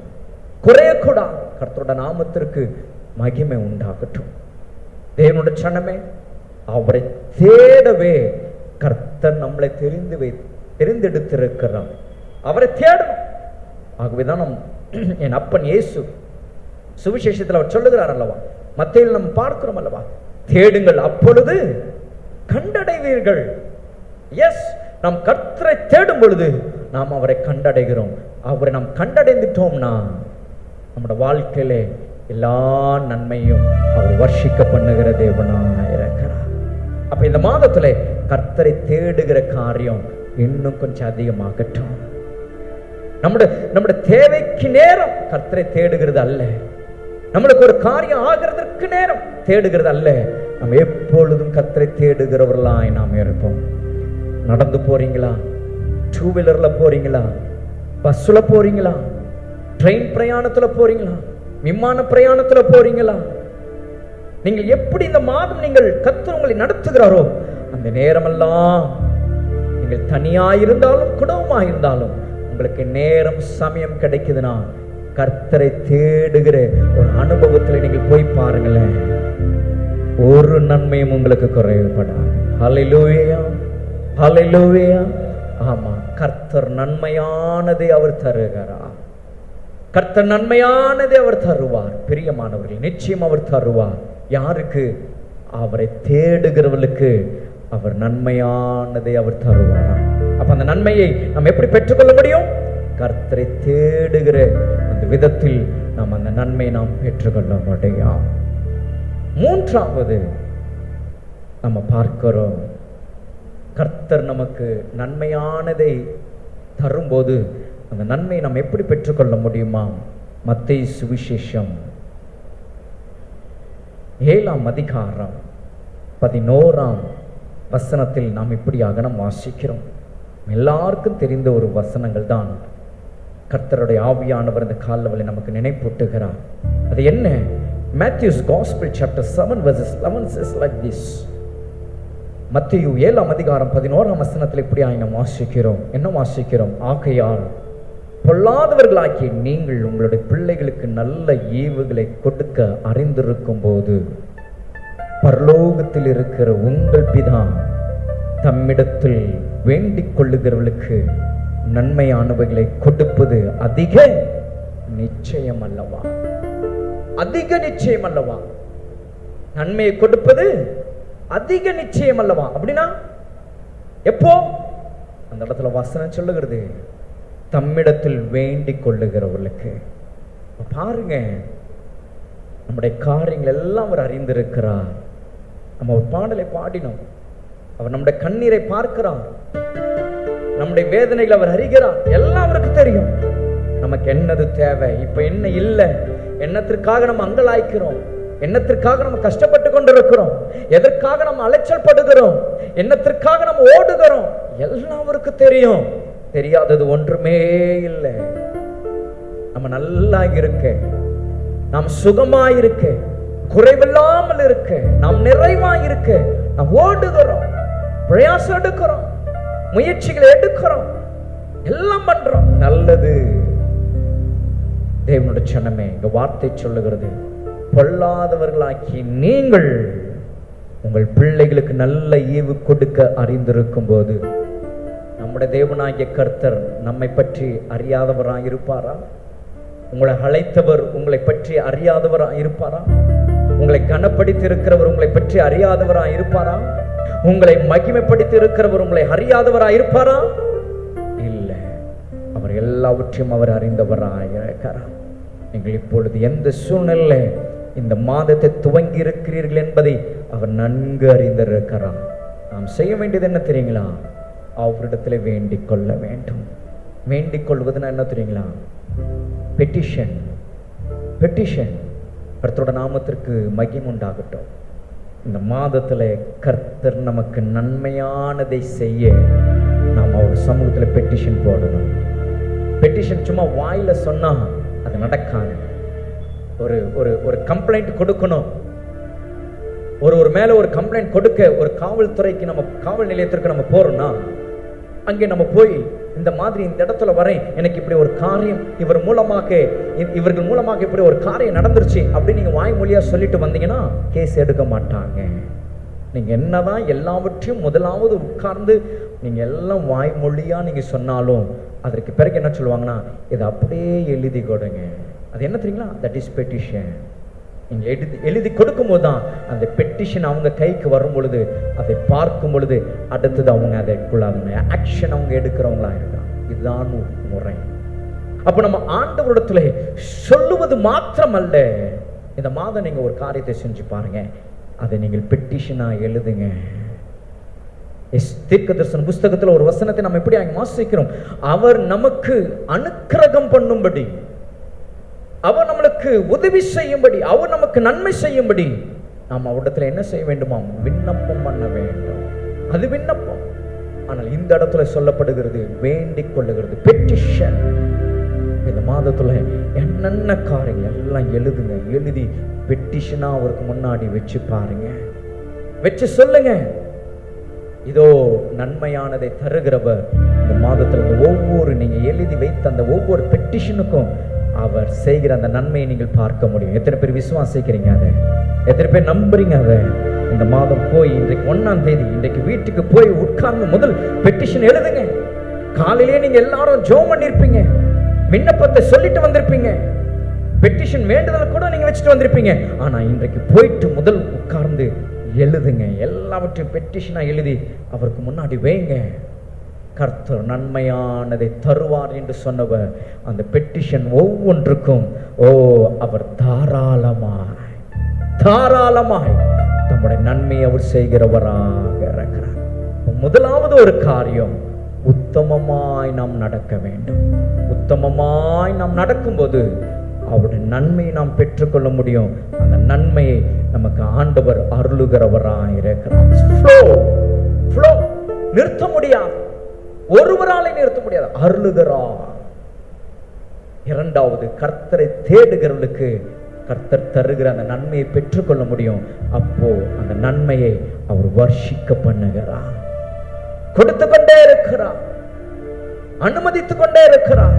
A: குறையக்கூடாது. கர்த்தரோட நாமத்திற்கு மகிமை உண்டாகட்டும். தேவனுடைய சனமே, அவரை தேடவே கர்த்தர் நம்மளை தெரிந்தெடுத்திருக்கிறார். அவரை தேடணும். ஆகவேதான் என் அப்பன் இயேசு சுவிசேஷத்தில் அவர் சொல்லுகிறார் அல்லவா, மத்தேயுவில் நம்ம பார்க்கிறோம் அல்லவா, தேடுங்கள் அப்பொழுது கண்டடைவீர்கள். எஸ், நாம் கர்த்தரை தேடும் பொழுது நாம் அவரை கண்டடைகிறோம். அவரை நாம் கண்டடைந்துட்டோம்னா நம்முடைய வாழ்க்கையில எல்லா நன்மையும் அவர் வர்ஷிக்க பண்ணுகிற தேவனாக இருக்கிறார். அப்ப இந்த மாதத்துல கர்த்தரை தேடுகிற காரியம் இன்னும் கொஞ்சம் அதிகமாகட்டும். நம்முடைய தேவைக்கு நேரம் கர்த்தரை தேடுகிறது அல்ல, நம்மளுக்கு ஒரு காரியம் ஆகிறதற்கு நேரம் தேடுகிறது அல்ல. நம்ம எப்பொழுதும் கர்த்தரை தேடுகிறவர்களாய் நாம் இருப்போம். நடந்து போறீங்களா, டூ வீலர்ல போறீங்களா, பஸ்ல போறீங்களா, ட்ரெயின் பிரயாணத்துல போறீங்களா, விமான பிரயாணத்துல போறீங்களா, நீங்கள் எப்படி இந்த மாதம் நீங்கள் கர்த்தர் உங்களை நடத்துகிறாரோ அந்த நேரமெல்லாம் நீங்கள் தனியாயிருந்தாலும் குடும்பமாயிருந்தாலும் உங்களுக்கு நேரம் சமயம் கிடைக்குதுன்னா கர்த்தரை தேடுகிற ஒரு அனுபவத்தில் நீங்கள் போய் பாருங்களேன், ஒரு நன்மையும் உங்களுக்கு குறைவுபடாது. ஹல்லேலூயா, ஹல்லேலூயா. ஆமா, கர்த்தர் நன்மையானதை அவர் தருகிறார். கர்த்தர் நன்மையானதை அவர் தருவார். பிரியமானவர்கள், நிச்சயம் அவர் தருவார். யாருக்கு? அவரை தேடுகிறவர்களுக்கு அவர் நன்மையானதை அவர் தருவார். அப்ப அந்த நன்மையை நாம் எப்படி பெற்றுக்கொள்ள முடியும்? கர்த்தரை தேடுகிற அந்த விதத்தில் நாம் அந்த நன்மையை நாம் பெற்றுக்கொள்ள முடியும். மூன்றாவது நம்ம பார்க்கிறோம், கர்த்தர் நமக்கு நன்மையானதை தரும்போது அந்த நன்மையை நாம் எப்படி பெற்றுக்கொள்ள முடியுமா? மத்தேயு சுவிசேஷம் 7ஆம் அதிகாரம் 11ஆம் வசனத்தில் நாம் இப்படியாக நாம் வாசிக்கிறோம். எல்லாருக்கும் தெரிந்த ஒரு வசனங்கள் தான் கர்த்தருடைய ஆவியானவர் இந்த காலவெளியில் நமக்கு நினைப்பூட்டுகிறார். அது என்ன? Matthew's Gospel chapter 7 verses 11 says like this. மத்தேயு 7ஆம் அதிகாரம் 11ஆம் வசனத்தில் இப்படியாக நாம் வாசிக்கிறோம். என்ன வாசிக்கிறோம்? ஆகையால் பொல்லாதவர்களாக்கி நீங்கள் உங்களுடைய பிள்ளைகளுக்கு நல்ல ஈவுகளை கொடுக்க அறிந்திருக்கும் போது பரலோகத்தில் இருக்கிற உங்கள் பிதா தம்மிடத்தில் வேண்டிக் கொள்ளுகிறவர்களுக்கு நன்மையானவைகளை கொடுப்பது அதிக நிச்சயம் அல்லவா? அதிக நிச்சயம் அல்லவா? நன்மையை கொடுப்பது அதிக நிச்சயம் அல்லவா? அப்படின்னா எப்போ? அந்த இடத்துல வசனம் சொல்லுகிறது, தம்மிடத்தில் வேண்டிக் கொள்ளுகிறவர்களுக்கு. பாருங்க, நம்முடைய காரியங்கள் எல்லாம் அவர் அறிந்திருக்கிறார். நம்ம ஒரு பாடலை பாடினோம், அவர் நம்முடைய கண்ணீரை பார்க்கிறார், நம்முடைய வேதனைகளை அவர் அறிகிறார், எல்லாம் அவருக்கு தெரியும். நமக்கு என்னது தேவை, இப்ப என்ன இல்லை, என்னத்திற்காக நம்ம அங்கலாய்க்கிறோம், என்னத்திற்காக நம்ம கஷ்டப்பட்டு கொண்டிருக்கிறோம், எதற்காக நம்ம அலைச்சல் படுகிறோம், என்னத்திற்காக நம்ம ஓடுகிறோம், எல்லாம் அவருக்கு தெரியும். தெரியாதது ஒன்றுமே இல்லை. நம்ம நல்லா இருக்க, நாம் சுகமாயிருக்க, குறைவில்லாமல் இருக்க, நாம் நிறைவாயிருக்க நாம் ஓடுகிறோம், பிரயாசம் எடுக்கிறோம், முயற்சிகளை எடுக்கிறோம், எல்லாம் பண்றோம். நல்லது. தேவனுடைய சனமே, இங்க வார்த்தை சொல்லுகிறது, பொல்லாதவர்களாக்கி நீங்கள் உங்கள் பிள்ளைகளுக்கு நல்ல ஈவு கொடுக்க அறிந்திருக்கும் போது நம்முடைய தேவனாகிய கர்த்தர் நம்மை பற்றி அறியாதவராயிருப்பாரா? உங்களை அழைத்தவர் உங்களை பற்றி அறியாதவராக இருப்பாரா? உங்களை கனப்படுத்தி இருக்கிறவர் உங்களை பற்றி அறியாதவராக இருப்பாரா? உங்களை மகிமைப்படுத்தி இருக்கிறவர் உங்களை அறியாதவராக இருப்பாரா? இல்லை, அவர் எல்லாவற்றையும் அவர் அறிந்தவராக இருக்கிறார். நீங்கள் இப்பொழுது எந்த சூழ்நிலை இந்த மாதத்தை துவங்கி இருக்கிறீர்கள் என்பதை அவர் நன்கு அறிந்திருக்கிறார். நாம் செய்ய வேண்டியது என்ன தெரியுங்களா? அவரிடத்துல வேண்டிக் கொள்ள வேண்டும். வேண்டிக் கொள்வதுன்னா என்ன தெரியுங்களா? பெட்டிஷன். கர்த்தரோட நாமத்திற்கு மகிமை உண்டாகட்டும். இந்த மாதத்துல கர்த்தர் நமக்கு நன்மையானதை செய்ய நாம் அவர் சமூகத்தில் பெட்டிஷன் போடணும். பெட்டிஷன் சும்மா வாயில சொன்னா அது நடக்காது. ஒரு ஒரு ஒரு கம்ப்ளைண்ட் கொடுக்கணும். ஒரு மேல ஒரு கம்ப்ளைண்ட் கொடுக்க ஒரு காவல்துறைக்கு, நம்ம காவல் நிலையத்திற்கு நம்ம போறோம்னா, அங்கே நம்ம போய் இந்த மாதிரி இந்த இடத்துல வரேன், எனக்கு இப்படி ஒரு காரியம் இவர்கள் மூலமாக இப்படி ஒரு காரியம் நடந்துருச்சு அப்படின்னு நீங்க வாய்மொழியா சொல்லிட்டு வந்தீங்கன்னா கேஸ் எடுக்க மாட்டாங்க. நீங்க என்னதான் எல்லாவற்றையும் முதலாவது உட்கார்ந்து நீங்க எல்லாம் வாய்மொழியா நீங்க சொன்னாலும் அதற்கு பிறகு என்ன சொல்லுவாங்கன்னா, இதை அப்படியே எழுதி கொடுங்க. அது என்ன தெரியுங்களா? That is petition. நீங்க எழுதி கொடுக்கும் போதுதான் அந்த பெட்டிஷன் அவங்க கைக்கு வரும் பொழுது, அதை பார்க்கும் பொழுது அடுத்தது அவங்க அதற்குள்ளாத ஆக்ஷன் அவங்க எடுக்கிறவங்களா இருக்காங்க. இதுதான் முறை. அப்ப நம்ம ஆண்டவரிடத்துல சொல்லுவது மாத்திரம் அல்ல, இந்த மாதம் நீங்க ஒரு காரியத்தை செஞ்சு பாருங்க, அதை நீங்கள் பெட்டிஷனா எழுதுங்க. தீர்க்கதரிசன புஸ்தகத்துல ஒரு வசனத்தை நம்ம எப்படி அங்க வாசிக்கிறோம், அவர் நமக்கு அனுக்கிரகம் பண்ணும்படி, அவர் நம்மளுக்கு உதவி செய்யும்படி, அவர் நமக்கு நன்மை செய்யும்படி நாம் அவரிடத்துல என்ன செய்ய வேண்டுமா? விண்ணப்பம் பண்ண வேண்டும். அது விண்ணப்பம். ஆனால் இந்த இடத்துல சொல்லப்படுகிறது வேண்டிக் கொள்ளுகிறது, பெட்டிஷன். இந்த மாதத்துல என்னென்ன காரியங்கள் எல்லாம் எழுதுங்க. எழுதி பெட்டிஷனா அவருக்கு முன்னாடி வச்சு பாருங்க, வச்சு சொல்லுங்க. இதோ நன்மையானதை தருகிறவர் இந்த மாதத்துல ஒவ்வொரு நீங்க எழுதி வைத்த அந்த ஒவ்வொரு பெட்டிஷனுக்கும் அவர் செய்கிற அந்த நன்மையை நீங்கள் பார்க்க முடியும். எத்தனை பேர் விசுவாசிக்கிறீங்க? அதை எத்தனை பேர் நம்புறீங்க? அதை இந்த மாதம் போய் இன்றைக்கு 1ஆம் தேதி இன்றைக்கு வீட்டுக்கு போய் உட்கார்ந்து முதல் பெட்டிஷன் எழுதுங்க. காலையிலே நீங்க எல்லாரும் ஜெபம் பண்ணிருப்பீங்க, விண்ணப்பத்தை சொல்லிட்டு வந்திருப்பீங்க, பெட்டிஷன் வேண்டுதல் கூட நீங்க வச்சுட்டு வந்திருப்பீங்க. ஆனா இன்றைக்கு போயிட்டு முதல் உட்கார்ந்து எழுதுங்க. எல்லாவற்றையும் பெட்டிஷனா எழுதி அவருக்கு முன்னாடி வைங்க. கர்த்தர் நன்மையானதை தருவார் என்று சொன்னவர் அந்த பெட்டிஷன் ஒவ்வொன்றுக்கும் அவர் தாராளமாய் தம்முடைய நன்மையை அவர் செய்கிறவராக இருக்கிறார். முதலாவது ஒரு காரியம், உத்தமமாய் நாம் நடக்க வேண்டும். உத்தமமாய் நாம் நடக்கும்போது அவருடைய நன்மையை நாம் பெற்றுக்கொள்ள முடியும். அந்த நன்மையை நமக்கு ஆண்டவர் அருளுகிறவராக இருக்கிறார். நிறுத்த முடியாது, ஒருவராலே நிறுத்த முடியாது, அருளுகிறார். இரண்டாவது, கர்த்தரை தேடுகிறவர்களுக்கு கர்த்தர் தருகிற அந்த நன்மையை பெற்றுக்கொள்ள முடியும். அப்போ அந்த நன்மையை அவர் வர்ஷிக்க பண்ணுகிறார், கொடுத்து கொண்டே இருக்கிறார், அனுமதித்துக் கொண்டே இருக்கிறார்,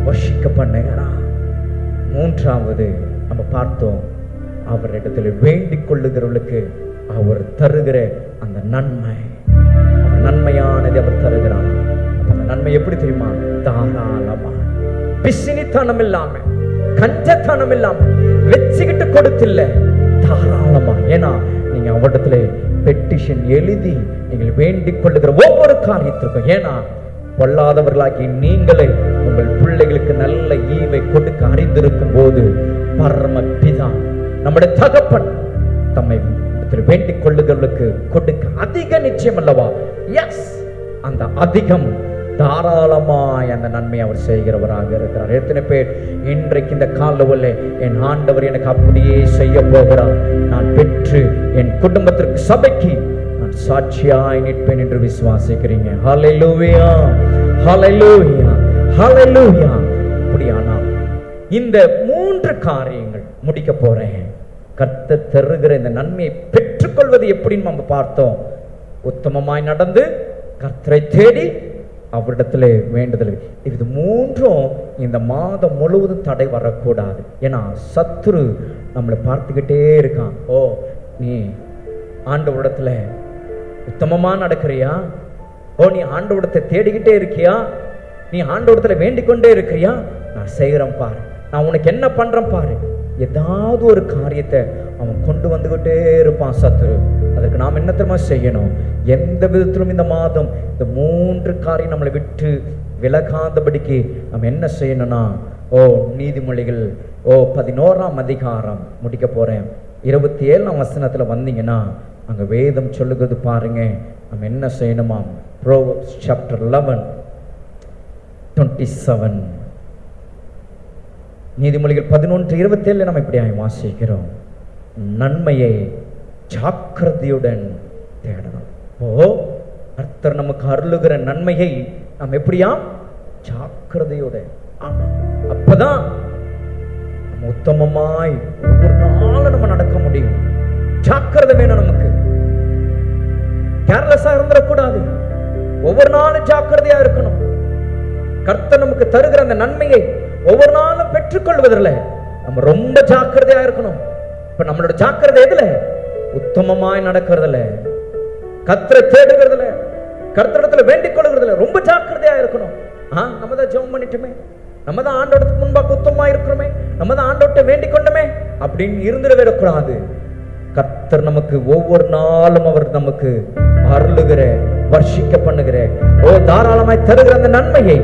A: வர்ஷிக்க பண்ணுகிறார். மூன்றாவது நம்ம பார்த்தோம், அவரிடத்தில் வேண்டிக் கொள்ளுகிறவர்களுக்கு அவர் தருகிற அந்த நன்மை, நன்மையானது அவர் தருகிறார். அந்த நன்மை எப்படி தெரியுமா? தாராளமா, பிசினித்தனம் இல்லாம, கஞ்சத்தனம் இல்லாம, வச்சுக்கிட்டு கொடுத்தில்ல, தாராளமா. ஏன்னா நீங்க அவரிடத்துல பெட்டிஷன் எழுதி நீங்கள் வேண்டிக் கொள்ளுகிற ஒவ்வொரு காரியத்திற்கும், ஏன்னா பொல்லாதவர்களாகி நீங்களே உங்கள் பிள்ளைகளுக்கு நல்ல ஈவை கொடுக்க அறிந்திருக்கும் போது பரமபிதா நம்முடைய தகப்பன் தம்மை வேண்டிக் கொள்ளுதலுக்கு கொடுக்க அதிக நிச்சயம் அல்லவா? எஸ், அந்த அதிகம் தாராளமாய் அந்த நன்மை அவர் செய்கிறவராக இருக்கிறார். எத்தனை பேர் இன்றைக்கு இந்த காலவல்ல என் ஆண்டவர் எனக்கு அப்படியே செய்ய போகிறார், நான் பெற்று என் குடும்பத்திற்கு சபைக்கு நான் சாட்சியாய் நிற்பேன் என்று விசுவாசிக்கிறீங்க? ஹல்லேலூயா, ஹல்லேலூயா, ஹல்லேலூயா. அப்படியானால் இந்த 3 காரியங்கள் முடிக்க போறேன். கர்த்தர் தருகிற இந்த நன்மையை பெற்றுக்கொள்வது எப்படின்னு நம்ம பார்த்தோம். உத்தமமாய் நடந்து கர்த்தரை தேடி அவரிடத்துல வேண்டுதல். இது 3ம் இந்த மாதம் முழுவதும் தடை வரக்கூடாது. ஏன்னா சத்துரு நம்மளை பார்த்துக்கிட்டே இருக்கான். ஓ, நீ ஆண்டவரிடத்துல உத்தமமா நடக்கிறியா? ஓ, நீ ஆண்டவரிடத்தை தேடிக்கிட்டே இருக்கியா? நீ ஆண்டவரிடத்துல வேண்டிக் கொண்டே இருக்கிறியா? நான் செய்கிறேன் பாரு, நான் உனக்கு என்ன பண்றேன் பாரு. ஏதாவது ஒரு காரியத்தை அவன் கொண்டு வந்துகிட்டே இருப்பான் சத்துரு. அதுக்கு நாம் என்ன தெரியுமா செய்யணும்? எந்த விதத்திலும் இந்த மாதம் இந்த 3 காரியம் நம்மளை விட்டு விலகாதபடிக்கு நம்ம என்ன செய்யணும்னா, நீதிமொழிகள் 11ஆம் அதிகாரம் முடிக்க போறேன். 27ஆம் வசனத்துல வந்தீங்கன்னா அங்க வேதம் சொல்லுகிறது பாருங்க. நம்ம என்ன செய்யணுமா? Proverbs chapter 11:27. நீதிமொழிகள் 11:27 நம்ம இப்படியாய் வாசிக்கிறோம். நன்மையை ஜாக்கிரதையுடன் தேடணும். கர்த்தர் நமக்கு அருளுகிற நன்மையை நாம் எப்படியா? ஜாக்கிரதையுடன். அப்பதான் நம்ம உத்தமமாய் ஒவ்வொரு நாளும் நம்ம நடக்க முடியும். ஜாக்கிரதை வேணும் நமக்கு. கேர்லெஸ்ஸா இருந்துடக்கூடாது. ஒவ்வொரு நாளும் ஜாக்கிரதையா இருக்கணும். கர்த்தர் நமக்கு தருகிற அந்த நன்மையை ஒவ்வொரு நாளும் பெற்றுக்கொள்வதில்லை நம்ம ரொம்ப ஜாக்கிரதையா இருக்கணும். இப்ப நம்மளோட ஜாக்கிரதை எதுல? உத்தமமாய் நடக்கிறதுல, கர்த்தரை தேடுகிறதுல, கர்த்தரிடத்துல வேண்டிக் கொள்கிறதுல ரொம்ப ஜாக்கிரதையா இருக்கணும். நம்ம தான் ஜெபம் பண்ணிட்டோமே, நம்ம தான் ஆண்டவருக்கு முன்பாக உத்தமமா இருக்கிறோமே, நம்ம தான் ஆண்டவர்கிட்ட வேண்டிக் கொண்டோமே அப்படின்னு இருந்துடவே கூடாது. கர்த்தர் நமக்கு ஒவ்வொரு நாளும் அவர் நமக்கு அருளுகிற, வர்ஷிக்க பண்ணுகிற, தாராளமாய் தருகிற அந்த நன்மையை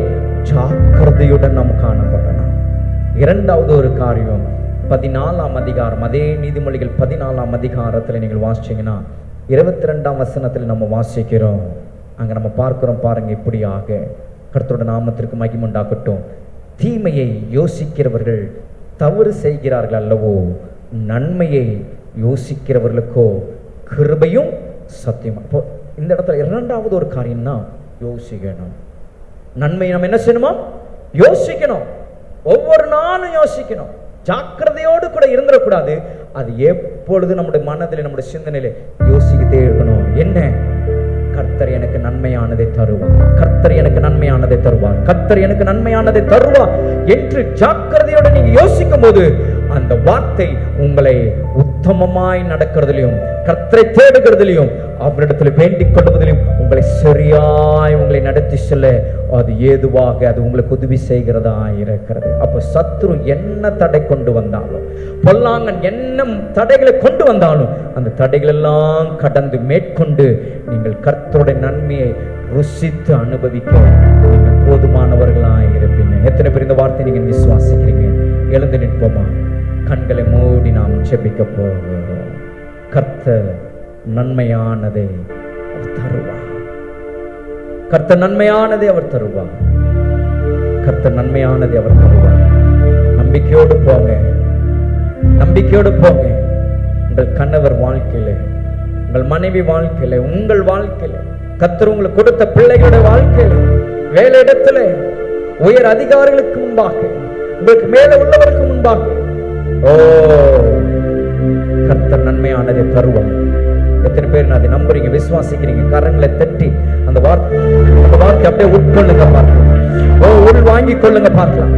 A: ஜாக்கிரதையுடன் நாம் காணப்படணும். 2வது ஒரு காரியம் 14ஆம் அதிகாரம், அதே நீதிமொழிகள் 14ஆம் அதிகாரத்தில் நீங்கள் வாசிச்சீங்கன்னா 22ஆம் வசனத்தில் நம்ம வாசிக்கிறோம். அங்க நம்ம பார்க்கிறோம் பாருங்க. இப்படியாக கர்த்தருடைய நாமத்திற்கு மகிமை உண்டாகட்டும். தீமையை யோசிக்கிறவர்கள் தவறு செய்கிறார்கள் அல்லவோ, நன்மையை யோசிக்கிறவர்களுக்கோ கிருபையும் சத்தியம். அப்போ இந்த இடத்துல 2வது ஒரு காரியம்னா யோசிக்கணும். நன்மை நம்ம என்ன செய்யணுமா? யோசிக்கணும். ஒவ்வொரு நாளும் யோசிக்கணும். ஜாக்கிரதையோடு கூட இருந்துடக்கூடாது. அது எப்பொழுது நம்முடைய மனதில், நம்முடைய சிந்தனையில யோசிக்கிட்டே இருக்கணும். என்ன? கர்த்தர் எனக்கு நன்மையானதை தருவார், கர்த்தர் எனக்கு நன்மையானதை தருவார், கர்த்தர் எனக்கு நன்மையானதை தருவார் என்று ஜாக்கிரதையோடு நீங்க யோசிக்கும் போது அந்த வார்த்தை உங்களை உத்தமமாய் நடக்கிறதுலையும், கர்த்தரை தேடுகிறதுலையும், அவரிடத்துல வேண்டிக் கொள்வதிலும் உங்களை சரியாய் உங்களை நடத்தி செல்ல அது ஏதுவாக அது உங்களுக்கு உதவி செய்கிறதா இருக்கிறது. அப்ப சத்துரு என்ன தடை கொண்டு வந்தாலும், பொல்லாங்கன் என்ன தடைகளை கொண்டு வந்தாலும், அந்த தடைகள் எல்லாம் கடந்து மேற்கொண்டு நீங்கள் கர்த்தருடைய நன்மையை ருசித்து அனுபவிக்க நீங்கள் போதுமானவர்களாய் இருப்பீங்க. எத்தனை பேர் இந்த வார்த்தை நீங்க விசுவாசிக்கிறீங்க? எழுந்து நிற்போமா? கண்களை மூடி நாம் ஜெபிக்க போகிறோம். கர்த்தர் நன்மையானதை அவர் தருவார். கர்த்தர் நன்மையானதை அவர் தருவார். கர்த்தர் நன்மையானதை அவர் தருவார். நம்பிக்கையோடு போங்க, நம்பிக்கையோடு போங்க. உங்கள் கணவர் வாழ்க்கையில, உங்கள் மனைவி வாழ்க்கையில, உங்கள் வாழ்க்கையில, கர்த்தர் உங்களுக்கு கொடுத்த பிள்ளைகளுடைய வாழ்க்கையில, வேலை இடத்துல, உயர் அதிகாரிகளுக்கு முன்பாக, உங்களுக்கு மேல உள்ளவருக்கு முன்பாக கர்த்தர் நன்மையானதை தருவார். எத்தனை பேர் அதை நம்புறீங்க, விசுவாசிக்கிறீங்க? கரங்களை தட்டி அந்த வார்த்தை அப்படியே உட்கொள்ளுங்க பார்க்கலாம். உள் வாங்கி கொள்ளுங்க பார்க்கலாம்.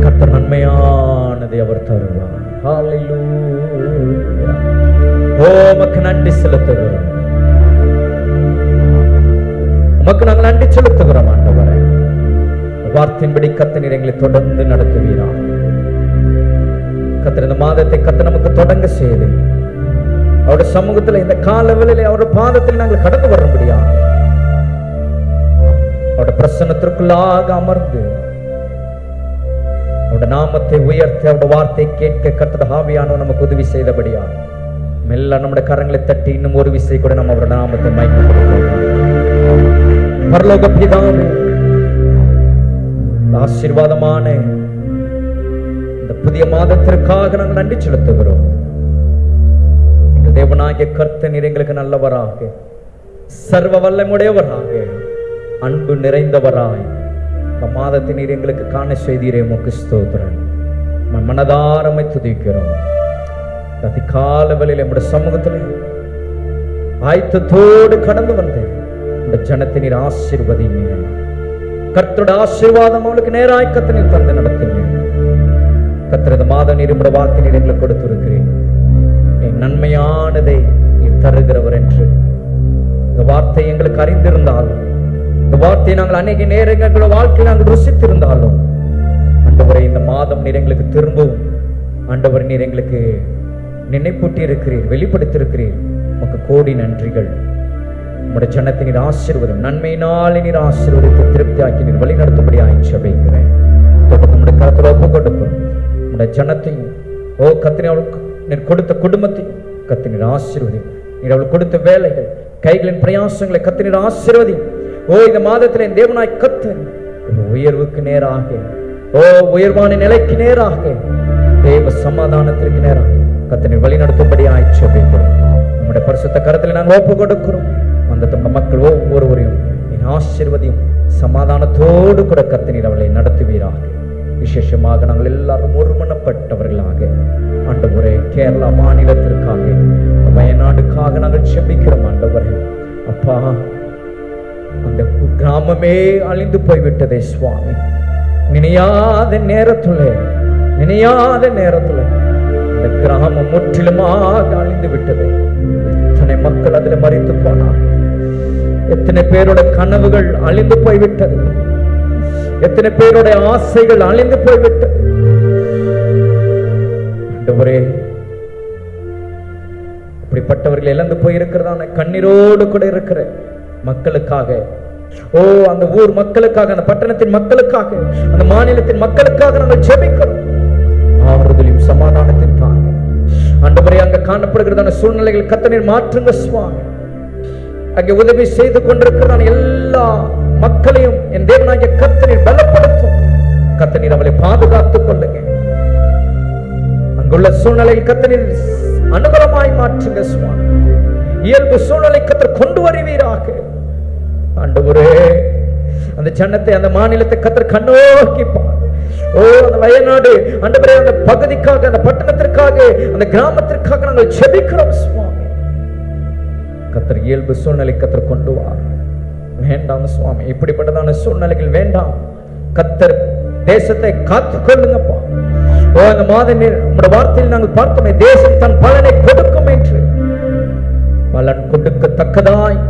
A: கர்த்தர் நன்மையானதை அவர் தருவார். ஹல்லேலூயா. உமக்கு நன்றி செலுத்துகிறோம், உமக்கு நாங்கள் நன்றி செலுத்துகிறோம் ஆண்டவரே. வார்த்தையின்படி கர்த்தர் நீர் எங்களை தொடர்ந்து நடத்துவீரா. கர்த்தர் இந்த மாதத்தை கர்த்தர் நமக்கு தொடங்க செய்து அவருடைய சமூகத்தில் இந்த கால வேளையிலே அவருடைய பாதத்தில் நாங்கள் கடந்து வர முடியாது. அவருடைய பிரசன்னத்திற்குள்ளாக அமர்ந்து அவருடைய நாமத்தை உயர்த்தி அவருடைய வார்த்தை கேட்க கர்த்தருடைய ஆவியானவர் நமக்கு உதவி செய்தபடியா மெல்ல நம்முடைய கரங்களை தட்டி இன்னும் ஒரு விசை கூட நம்ம அவருடைய நாமத்தை மகிமைப்படுத்துவோம். பரலோக பிதாவே, ஆசீர்வாதமான இந்த புதிய மாதத்திற்காக நாங்கள் நன்றி செலுத்துகிறோம். எங்கள் தேவனாகிய கர்த்தர் நீர் எங்களுக்கு நல்லவராக, சர்வ வல்லமுடையவராக, அன்பு நிறைந்தவராய் இந்த மாதத்தை நீர் எங்களுக்கு காண செய்தீரே, உமக்கு ஸ்தோத்திரம். மனதாரமை துதிக்கிறோம். அதிகால வேளையில் நம்முடைய சமூகத்தில் ஆயத்தத்தோடு கடந்து வந்து இந்த ஜனத்தை நீர் ஆசீர்வதிங்க. கர்த்தருடைய ஆசீர்வாதம் அவளுக்கு நேராய் கர்த்தர் நீர் தந்து நடத்துங்க. கர்த்தர் இந்த மாதம் நீர் நம்முடைய வார்த்தை நீர் எங்களுக்கு கொடுத்திருக்கிறேன். என் நன்மையானதை நீர் தருகிறவர் என்று இந்த வார்த்தை எங்களுக்கு அறிந்திருந்தாலும், இந்த வார்த்தையை நாங்கள் அநேக நேரங்கள் வாழ்க்கையில் நாங்கள் ருசித்திருந்தாலும், ஆண்டவரை இந்த மாதம் நீர் எங்களுக்கு திரும்பவும் ஆண்டவர் நீர் எங்களுக்கு நினைப்பூட்டி இருக்கிறீர், வெளிப்படுத்தியிருக்கிறீர். உமக்கு கோடி நன்றிகள். உம்முடைய ஜனத்தை நீர் ஆசீர்வதியும், நன்மையினால் நீர் ஆசீர்வதித்து திருப்தியாக்கி நீர் வழி நடத்தும்படி ஆய்ச்சபைக்கிறேன். நம்முடைய கருத்தில் ஒப்பு கொடுக்கிறோம். உம்முடைய ஜனத்தையும் கர்த்தர் அவளுக்கு நீர் கொடுத்த குடும்பத்தையும் கர்த்தர் நீர் ஆசீர்வதியும். நீர் அவளுக்கு கொடுத்த வேலைகள், கைகளின் பிரயாசங்களை கர்த்தர் நீர் ஆசீர்வதியும். இந்த மாதத்தில் என் தேவனாய் கர்த்தர் உயர்வுக்கு நேராக, உயர்வான நிலைக்கு நேராக, தேவ சமாதானத்திற்கு நேராக கர்த்தர் வழி நடத்தும்படி ஆய்ச்சபைக்கிறோம். நம்முடைய பரிசுத்த கரத்தில் நாங்கள் ஒப்பு கொடுக்கிறோம். அந்த தமிழ் மக்கள் ஒவ்வொருவரையும் என் ஆசீர்வதியும், சமாதானத்தோடு கூட கர்த்தர் நீர் அவளை நடத்துவீராக. விசேஷமாக நாங்கள் எல்லாரும் ஒருமனப்பட்டவர்களாக ஆண்டவரே, கேரளா மாநிலத்திற்காக, வயநாடுக்காக நாங்கள் செபிக்கிறோம். ஆண்டவரே அப்பா, அந்த கிராமமே அழிந்து போய்விட்டதே சுவாமி. நினையாத நேரத்துல அந்த கிராமம் முற்றிலுமாக அழிந்து விட்டது. எத்தனை மக்கள் அதுல மரித்து போனார். எத்தனை பேரோட கனவுகள் அழிந்து போய்விட்டது. எத்தனை பேருடைய ஆசைகள் அழிந்து போய்விட்டது. ஆண்டவரே, அப்படிப்பட்டவர்கள் இழந்து போயிருக்கிறதான கண்ணீரோடு கூட இருக்கிற மக்களுக்காக, அந்த ஊர் மக்களுக்காக, அந்த பட்டணத்தின் மக்களுக்காக, அந்த மாநிலத்தின் மக்களுக்காக நாங்கள் ஜெபிக்கிறோம். ஆறுதலையும் சமாதானத்தின் தாங்க ஆண்டவரே. அங்க காணப்படுகிறதான சூழ்நிலைகள் கர்த்தர் நீர் மாற்றுங்க சுவாமி. அங்கே உதவி செய்து கொண்டிருக்கிறதான எல்லா மக்களையும் என் தேவனாகிய கர்த்தர் நீர் பலப்படுத்தும். கர்த்தர் நீர் அவளை பாதுகாத்துக் கொள்ளுங்க. அங்குள்ள சூழ்நிலையில் கர்த்தர் நீர் அனுகூலமாய் மாற்றுங்க சுவாமி. இயல்பு சூழ்நிலை கர்த்தர் கொண்டு வருவீராக. ஆண்டவரே, அந்த ஜனத்தை, அந்த மாநிலத்தை கர்த்தர் கண்ணோக்கிப்பார். அந்த வயநாடு ஆண்டவரே, அந்த பகுதிக்காக, அந்த பட்டணத்திற்காக, அந்த கிராமத்திற்காக நாங்கள் ஜெபிக்கிறோம் சுவாமி. கர்த்தர் இயல்பு சூழ்நிலை கர்த்தர் கொண்டு வா. வேண்டாம் சுவாமி, இப்படிப்பட்டதான சூழ்நிலைகள் வேண்டாம். கர்த்தர் தேசத்தை காத்துக் கொள்ளுங்கப்பா. அந்த மாதம் நம்முடைய வார்த்தையில் நாங்கள் பார்த்தோமே, தேசம் தன் பலனை கொடுக்கும் என்று. பலன் கொடுக்கத்தக்கதாய்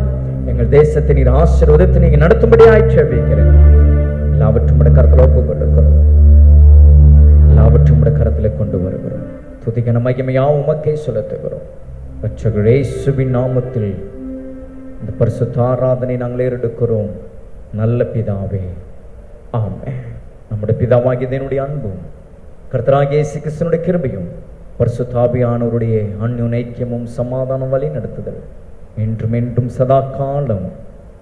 A: எங்கள் தேசத்தை நீர் ஆசீர்வதித்து நீங்க நடத்தும்படியாய் ஜெபிக்கிறேன். எல்லாவற்றும் கரத்தில் ஒப்பு கொடுக்கிறோம். எல்லாவற்றும் கரத்தில் கொண்டு வருகிறோம். துதிகன மகிமையாவும் உமக்கே செலுத்துகிறோம். இரட்சகர் இயேசுவின் நாமத்தில் இந்த பரிசுத்த ஆராதனை நாங்கள் ஏறெடுக்கிறோம். நல்ல பிதாவே, ஆமென். நம்முடைய பிதாவாகிய தேவனுடைய அன்பும் கர்த்தராகிய இயேசு கிறிஸ்துவினுடைய கிருபையும் பரிசுத்த ஆவியானவருடைய அன்யோன்யமும் சமாதானம் வழி நடத்துதல் என்றும் என்றும் சதா காலம்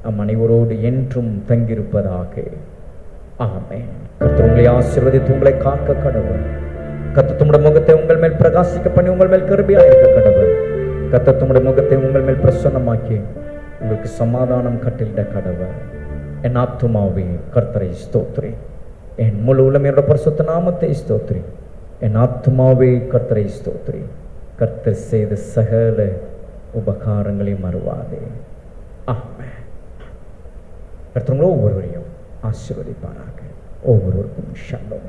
A: நம் அனைவரோடு என்றும் தங்கியிருப்பதாக. ஆமென். கர்த்தர் உங்களை ஆசீர்வதித்து உங்களை காக்க கடவுள். கர்த்தர் தம்முடைய முகத்தை உங்கள் மேல் பிரகாசிக்க பண்ணி உங்கள் மேல் கிருபையாக இருக்க கடவுள். கர்த்தர் தம்முடைய முகத்தை உங்கள் மேல் பிரசன்னமாக்கி உங்களுக்கு சமாதானம் கட்டளிட கடவுள். என் ஆத்துமாவே கர்த்தரை ஸ்தோத்திரி, என் முழு உலமையோட பரிசுத்த நாமத்தை ஸ்தோத்திரி. என் ஆத்துமாவே கர்த்தரை ஸ்தோத்திரி. கர்த்தர் செய்த சகல உபகாரங்களையும் மறுவாதே. ஆமென். கர்த்தர் ஒவ்வொருவரையும் ஆசீர்வதிப்பாராக. ஒவ்வொருவருக்கும் ஷலோம்.